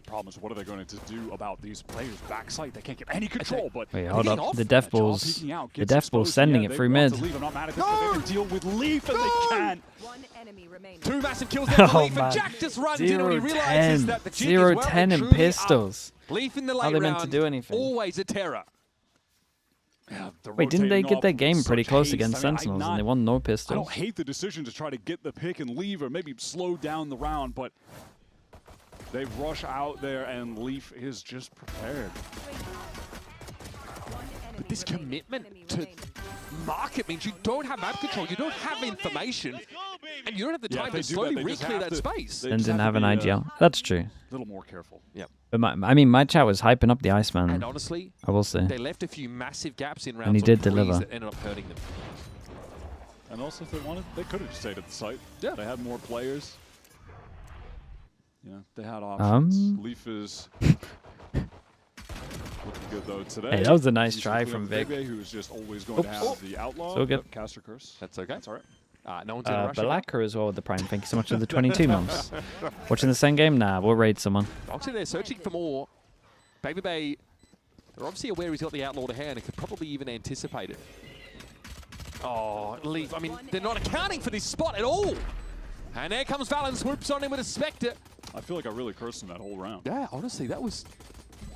Problem is, what are they going to do about these players backside? They can't get any control. But wait, hold up. The Death Ball's sending it through mid. I'm not mad at this, but they can deal with Leaf and they can. One enemy remaining. 2 massive kills there for Leaf, and Jack just runs in and he realizes that the Jig is well 0-10 and in truly pistols. Up. Leaf in the late How they round, meant to do anything? Always a terror. Yeah, wait, didn't they get their game pretty close against Sentinels and they won no pistols? I don't hate the decision to try to get the pick and leave or maybe slow down the round, but they rush out there and Leaf is just prepared. But this commitment to market means you don't have map control, you don't have information, and you don't have the time to slowly re-clear that space. And didn't have an IGL. That's true. A little more careful. Yep. But I mean, my chat was hyping up the Iceman. And honestly, I will say. They left a few massive gaps in rounds. And he did deliver. That ended up hurting them. And also, if they wanted, they could have just stayed at the site. Yeah. They had more players. You know, they had options. Leaf is looking good though today. Hey, that was a nice try from Vic. Who's just always going to have the outlaw. So good. Caster curse. That's okay. That's all right. No one's in a rush. Balaka as well with the Prime. Thank you so much for the 22 months. Watching the same game? Nah, we'll raid someone. Obviously, they're searching for more. Baby Bay, they're obviously aware he's got the outlaw to hand and could probably even anticipate it. Oh, Leaf. I mean, they're not accounting for this spot at all. And there comes Valen, swoops on him with a Spectre. I feel like I really cursed him that whole round. Yeah, honestly, that was...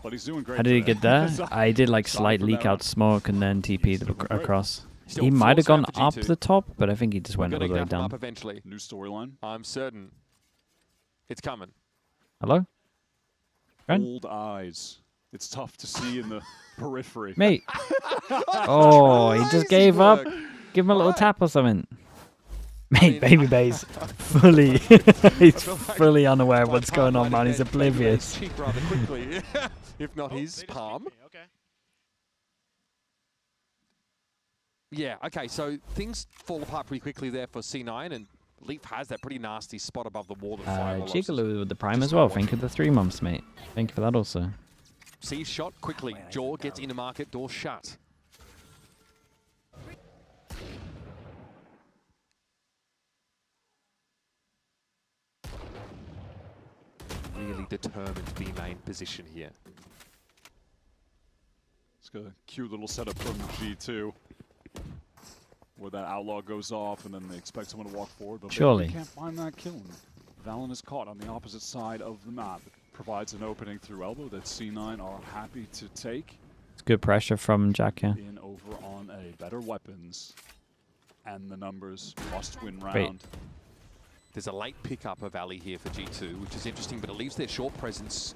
But he's doing great. How did he get there? I did like slight leak out smoke and then TP'd across. He might have gone up the top, but I think he just went all the way down. Up eventually. New storyline. I'm certain it's coming. Hello? Old eyes. It's tough to see in the periphery. Mate. Oh, he just gave up. Give him a little tap or something. Mate, Baby Bay's fully, he's fully unaware of what's going on, man. He's oblivious. Cheek rather quickly, if not his palm. Okay. Yeah, okay, so things fall apart pretty quickly there for C9, and Leaf has that pretty nasty spot above the wall. Jigaloo with the prime as well. Thank you for the 3 months, mate. Thank you for that also. C shot quickly. Jaw gets into market, door shut. Really determined to be main position here. It's got a cute little setup from G2, where that outlaw goes off, and then they expect someone to walk forward, but surely they can't find that kill. Valorant is caught on the opposite side of the map. It provides an opening through elbow that C9 are happy to take. It's good pressure from Jack, yeah. In over on A. Better weapons, and the numbers must win round. Wait. There's a late pickup of Ali here for G2, which is interesting, but it leaves their short presence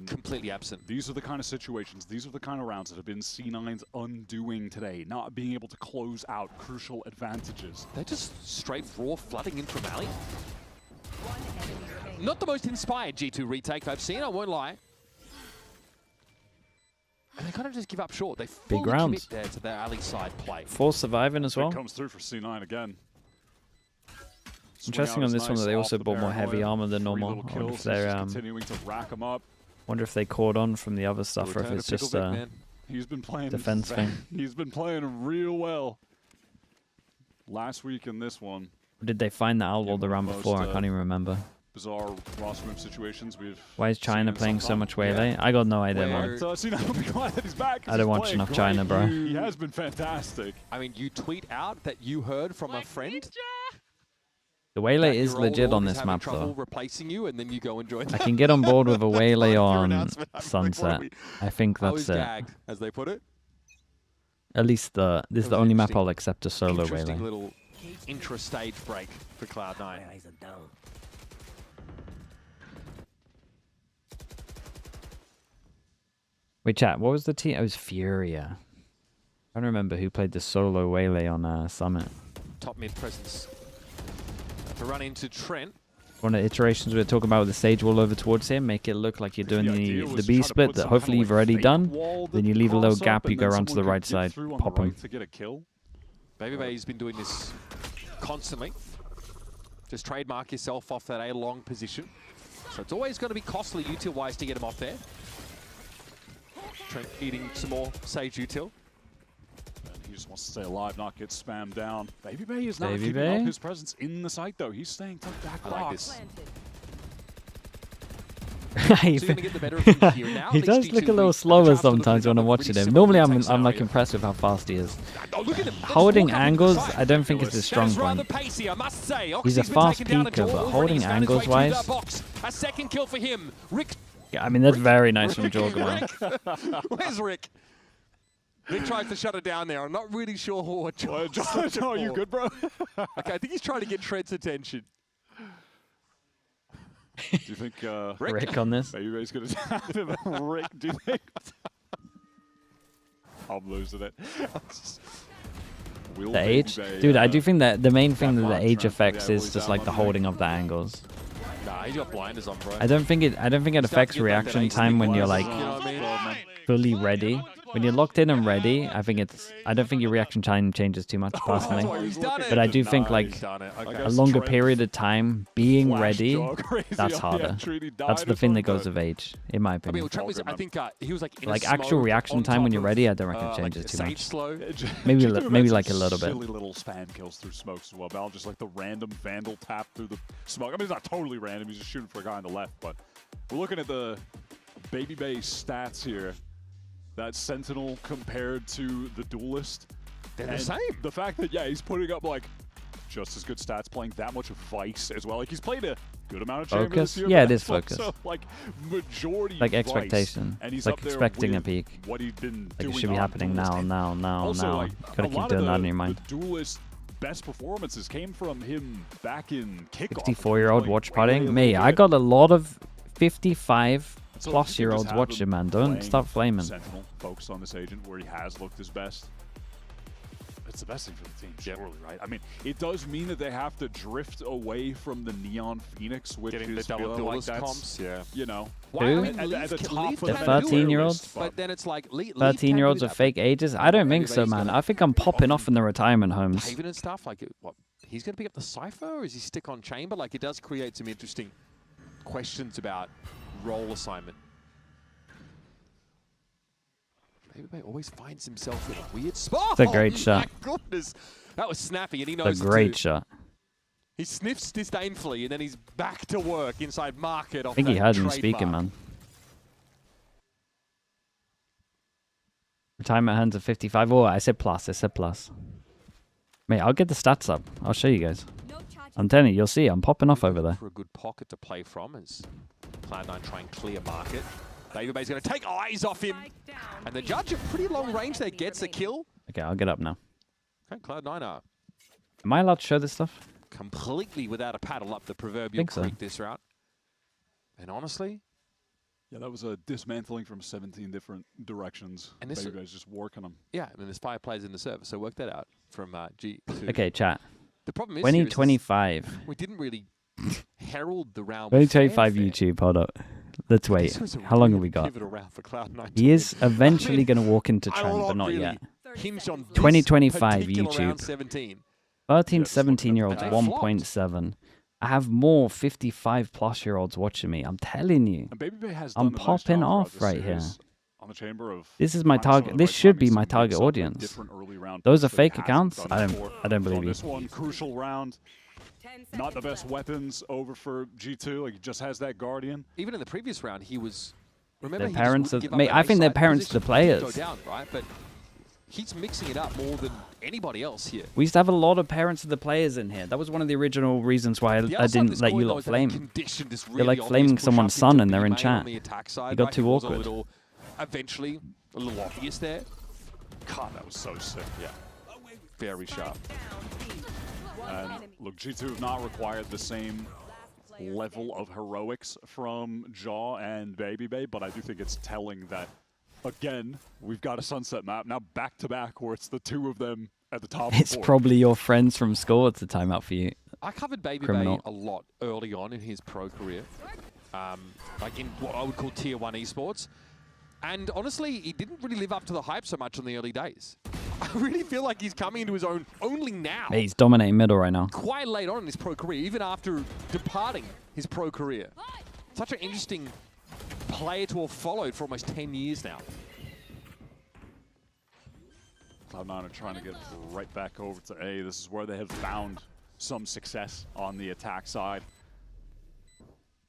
completely absent. These are the kind of situations, these are the kind of rounds that have been C9's undoing today, not being able to close out crucial advantages. They're just straight raw flooding in from Ali. Not the most inspired G2 retake I've seen, I won't lie. And they kind of just give up short. They fully commit there to their Ali side play. 4 surviving as well. It comes through for C9 again. Interesting on this one that they also bought more heavy armor than normal. I wonder if they're continuing to rack them up. Wonder if they caught on from the other stuff, or if it's just a He's been playing defense thing. He's been playing real well last week in this one. Or did they find the owl the round before? I can't even remember. Bizarre roster room situations. Why is China playing so much Waylay? I got no idea, man. I don't watch enough China, bro. He has been fantastic. I mean, you tweet out that you heard from a friend. The Waylay is legit on this map, though. Replacing you, and then you go and join. I can get on board with a Waylay on Sunset. I think that's it. Gagged, as they put it. At least this is the only map I'll accept a solo interesting Waylay. Little intra-stage break for Cloud9. Wait, chat. What was the team? It was Furia. I don't remember who played the solo Waylay on Summit. Top mid presence. To run into Trent. One of the iterations we were talking about with the stage wall over towards him, make it look like you're doing the B split that hopefully you've already done. Then you leave a little gap, you go around to the right side, pop him. Baby Bay's been doing this constantly. Just trademark yourself off that A-long position. So it's always going to be costly util-wise to get him off there. Trent eating some more Sage util. He just wants to stay alive, not get spammed down. Baby Bay is not keeping up his presence in the site, though. He's staying tucked back. I like this. He does look a little slower sometimes when I'm watching him. Normally I'm like impressed with how fast he is. Holding angles, I don't think is his strong point. He's a fast peeker, but holding angles wise, a second kill for him. Rick. Yeah, I mean that's very nice from Jorgemon. Where's Rick? Rick tries to shut it down there. I'm not really sure what Josh, are you good, bro? Okay, I think he's trying to get Trent's attention. Do you think Rick on this? Baby Bay's gonna tap him? Rick, do you think? I'm losing it. The age? Dude, I do think that the main thing that the age affects is just like the holding of the angles. Nah, he's got blinders on, bro. I don't think it affects reaction time when you're like fully ready. When you're locked in and ready, I don't think your reaction time changes too much personally. But I do think like a longer period of time being ready, that's harder. That's the thing that goes with age, in my opinion. I think he was like actual reaction time when you're ready, I don't reckon it changes too much. Maybe like a little bit. Silly little spam kills through smokes as well. Val just like the random vandal tap through the smoke. I mean, it's not totally random. He's just shooting for a guy on the left. But we're looking at the Baby Bay stats here. That Sentinel compared to the Duelist. They're the same. The fact that, yeah, he's putting up, like, just as good stats, playing that much of Vice as well. Like, he's played a good amount of Chamber this year. Yeah, it is focus. Also, like, majority like Vice. expectation. And he's like up there expecting a with peak. What he'd been like doing it should be happening now. Also, like, gotta keep doing that in your mind. The Duelist best performances came from him back in kickoff. 64-year-old watch partying? Me, I got a lot of 55-plus-year-olds watching, man. Don't stop flaming. Sentinel focused on this agent where he has looked his best. it's the best thing for the team, surely, right? I mean, it does mean that they have to drift away from the Neon Phoenix, which Getting is the double feeling like duelist that's, comps, yeah. you know, Who? at the top of The the 13-year-olds? But then it's like, 13-year-olds with fake ages? I don't think so, man. I think I'm popping off in the retirement homes. Haven and stuff, like, what, he's going to pick up the Cypher, or is he stick on Chamber? Like, it does create some interesting questions about role assignment. Baby always finds himself in a weird spot. It's a great shot. My goodness. That was snappy, and he knows It's a great shot. He sniffs disdainfully, and then he's back to work inside market. I think he heard me speaking, man. Retirement hands of 55. Oh, I said plus. I said plus. Mate, I'll get the stats up. I'll show you guys. I'm telling you, you'll see. I'm popping off over there. For a good pocket to play from as Cloud9 try and clear market. Baby's going to take eyes off him. And the judge at pretty long range there gets a kill. Okay, I'll get up now. Okay, Cloud9 are Am I allowed to show this stuff? completely without a paddle up the proverbial Think so. creek this route. And honestly, yeah, that was a dismantling from 17 different directions. And this Baby's just working them. yeah, and there's 5 players in the server, so work that out from G2. Okay, chat. The problem is 2025. we didn't really herald the round. 2025 fanfare. YouTube. Hold up. Let's wait. This was a How long have really we got? pivotal round for Cloud9 He is eventually I mean, going to walk into a trend, but lot not really yet. hinged on this 2025 particular YouTube. round 17. 13, 17-year-olds, And they flopped. 1.7. I have more 55-plus-year-olds watching me. I'm telling you. And Baby has I'm done a nice popping job off throughout right this here. series on the chamber of This is my finding some target. of the This right should be timings my and target mix up the audience. different early round Those are picks that he fake hasn't accounts? done I before. don't So believe you. this one, crucial round. Not the best weapons over for G2. Like, he just has that Guardian. Even in the previous round, he was. Remember, Their he parents just wouldn't are- give up mate, that I think A they're side parents to the position to players. Go down, right? But he's mixing it up more than anybody else here. We used to have a lot of parents of the players in here. That was one of the original reasons why The I other side of didn't this let coin, you though, lot is that flame. conditioned this They're really like obvious flaming push someone's up son into and they're in B main chat. on the attack side, It got right? too It was awkward. a little, eventually, a little obvious there. God, that was so sick. Yeah. Very sharp. And look, G2 have not required the same level of heroics from Jaw and Baby, but I do think it's telling that, again, we've got a sunset map now back-to-back where it's the two of them at the top It's of the board. probably your friends from school. It's a timeout for you. I covered Baby Criminal. Bay a lot early on in his pro career, like in what I would call Tier 1 esports. And honestly, he didn't really live up to the hype so much in the early days. I really feel like he's coming into his own only now. Hey, he's dominating middle right now. Quite late on in his pro career, even after departing his pro career. Such an interesting player to have followed for almost 10 years now. Cloud9 are trying to get right back over to A. This is where they have found some success on the attack side.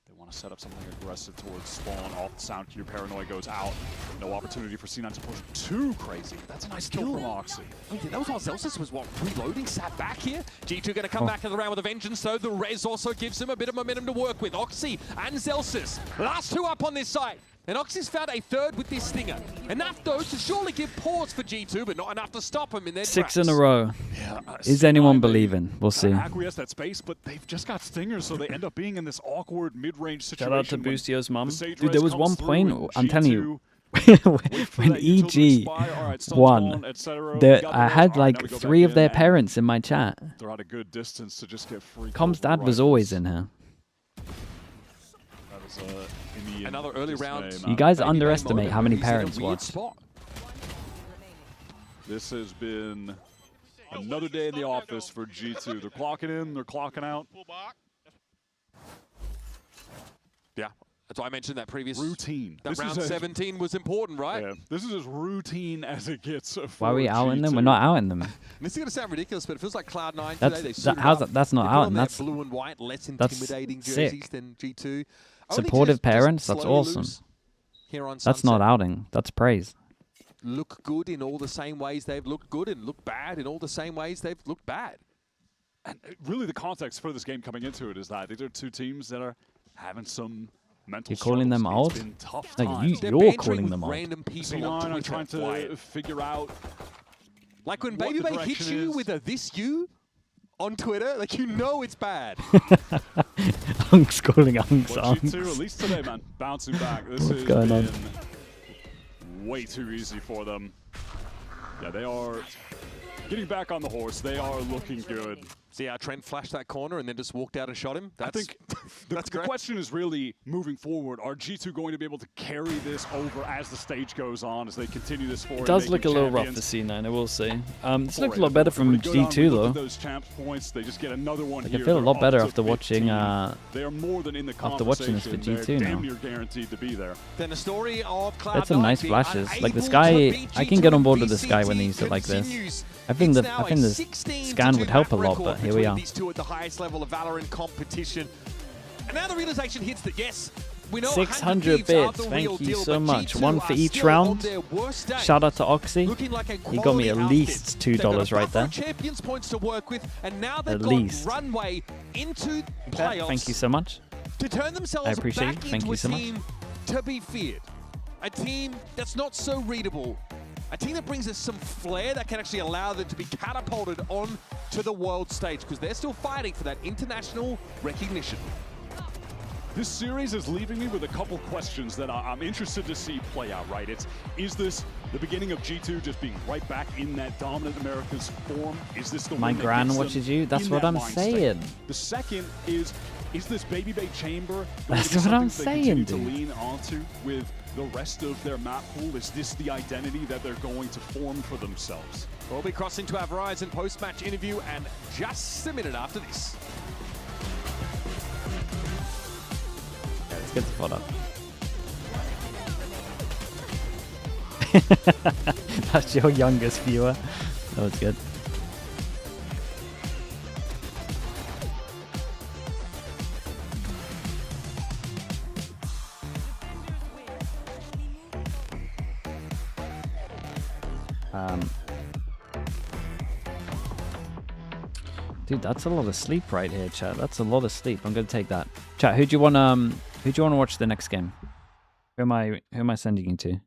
They want to set up something aggressive towards spawn. Off the sound cue, Paranoid goes out. No opportunity for C9 to push too crazy. That's a nice kill from Oxy. Oh, yeah, that was while Zelsis was, what, reloading, sat back here? G2 going to come back to the round with a vengeance, so the res also gives him a bit of momentum to work with. Oxy and Zelsis, last two up on this side. And Oxy's found a third with this stinger. Enough, though, to surely give pause for G2, but not enough to stop him in their 6 tracks. in a row. Yeah, Is anyone believing? We'll see. Acquiesce that space, but they've just got stingers, so they end up being in this awkward mid-range situation. Shout out to when Boostio's mum. the Sage Dude, res there was comes one through point, and I'm telling you, G2 when EG won, I had like 3 of their parents in my chat. They're at a good distance to just get free. Com's dad was always in here. That was, Another early round. You guys Baby underestimate Bay how many He's in a parents weird watch. spot. This has been another day in the office for G2. They're clocking in, they're clocking out. Yeah, that's why I mentioned that previous routine. That This round is 17 was important, right? Yeah, this is as routine as it gets. Why are we for outing them? G2. We're not outing them. And this is going to sound ridiculous, but it feels like Cloud9 That's- today. They that- suited how's up. that- that's not They put out, on their that's- blue and white, less that's intimidating sick. jerseys than G2. Supportive parents, that's awesome. Here on That's not Sunset. outing. That's praise. Look good in all the same ways they've looked good, and look bad in all the same ways they've looked bad. And really, the context for this game coming into it is that these are two teams that are having some mental You're calling them struggles. old? It's been tough No, times. you're calling them old. Random people C9 on are Twitter trying to flying. figure out. Like when what Baby the Bay hits direction you is. with a this you on Twitter, like you know it's bad. Unks calling Unks But G2, Unks. at least today, man, bouncing back. This What's has going on? been way too easy for them. Yeah, they are getting back on the horse. They are looking good. See how Trent flashed that corner and then just walked out and shot him? I think the question is really moving forward. Are G2 going to be able to carry this over as the stage goes on, as they continue this forward? It does look a little rough for C9, I will say. It's looked a lot better from G2 though. Those champs points, they just get another one here. I feel a lot better after watching. They are more than in the after watching this for G2 now. Damn near guaranteed to be there. Then the story of Cloud9 that's some nice flashes. Like the Sky, I can get on board with the Sky when they use it like this. I think the scan would help a lot, but here we are. These two at the highest level of Valorant competition. And now the realization hits that yes, we know 600 bits, thank you so much. One for each round. Shout out to Oxy. He got me at least $2 right there. Champions points to work with, and now they've at least. got runway into playoffs. Thank you so much. To turn themselves I appreciate back it. Thank into you a so much. team to be feared. A team that's not so readable. A team that brings us some flair that can actually allow them to be catapulted on to the world stage, because they're still fighting for that international recognition. This series is leaving me with a couple questions that I'm interested to see play out, right? Is this the beginning of G2 just being right back in that dominant America's form? Is this the My one that gran gets watches them you? That's in what that I'm mind state? saying. The second is this Baby Bay Chamber That's what I'm saying, to dude. lean onto with the rest of their map pool? Is this the identity that they're going to form for themselves? We'll be crossing to our Verizon post-match interview, and just a minute after this. Let's get the spot up. That's your youngest viewer. That was good. Dude, that's a lot of sleep right here, chat. That's a lot of sleep. I'm gonna take that. Chat, who do you want to watch the next game? Who am I sending you to?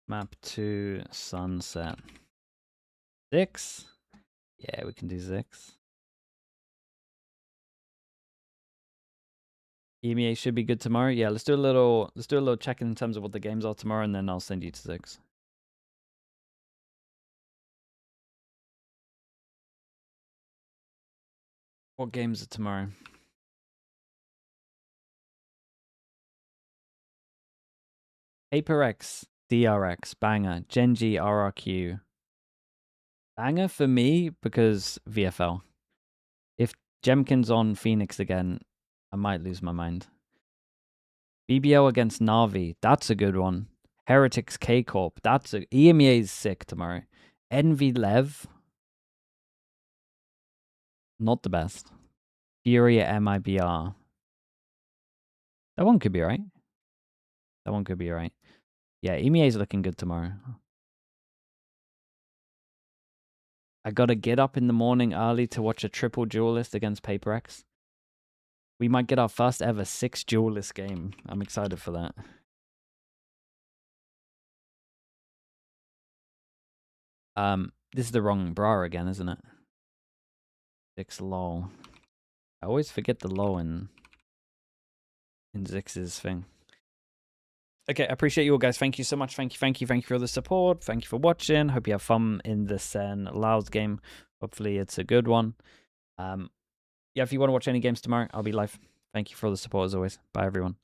Map 2 Sunset. 6? Yeah, we can do 6. EMEA should be good tomorrow. Yeah, let's do a little check-in in terms of what the games are tomorrow, and then I'll send you to 6. What games are tomorrow? HyperX, DRX, Banger, Genji, RRQ. Banger for me because VFL. If Jemkin's on Phoenix again, I might lose my mind. BBL against Na'Vi, that's a good one. Heretics K-Corp, that's a... EMEA is sick tomorrow. Envy Lev, not the best. Furia MIBR. That one could be right. That one could be right. Yeah, EMEA is looking good tomorrow. I gotta get up in the morning early to watch a triple duelist against PaperX. We might get our first ever 6 duelist game. I'm excited for that. This is the wrong bra again, isn't it? 6 lol. I always forget the low in Zix's thing. Okay, I appreciate you all, guys. Thank you so much. Thank you for the support. Thank you for watching. Hope you have fun in this Laos game. Hopefully it's a good one. Yeah, if you want to watch any games tomorrow, I'll be live. Thank you for the support as always. Bye, everyone.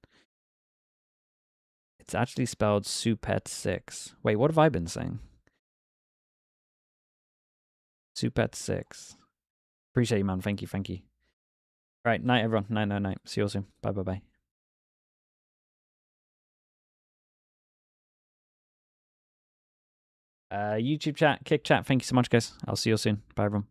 It's actually spelled Supet6. Wait, what have I been saying? Supet6. Appreciate you, man. Thank you. All right, night, everyone. Night. See you all soon. Bye. YouTube chat, Kick chat. Thank you so much, guys. I'll see you all soon. Bye, everyone.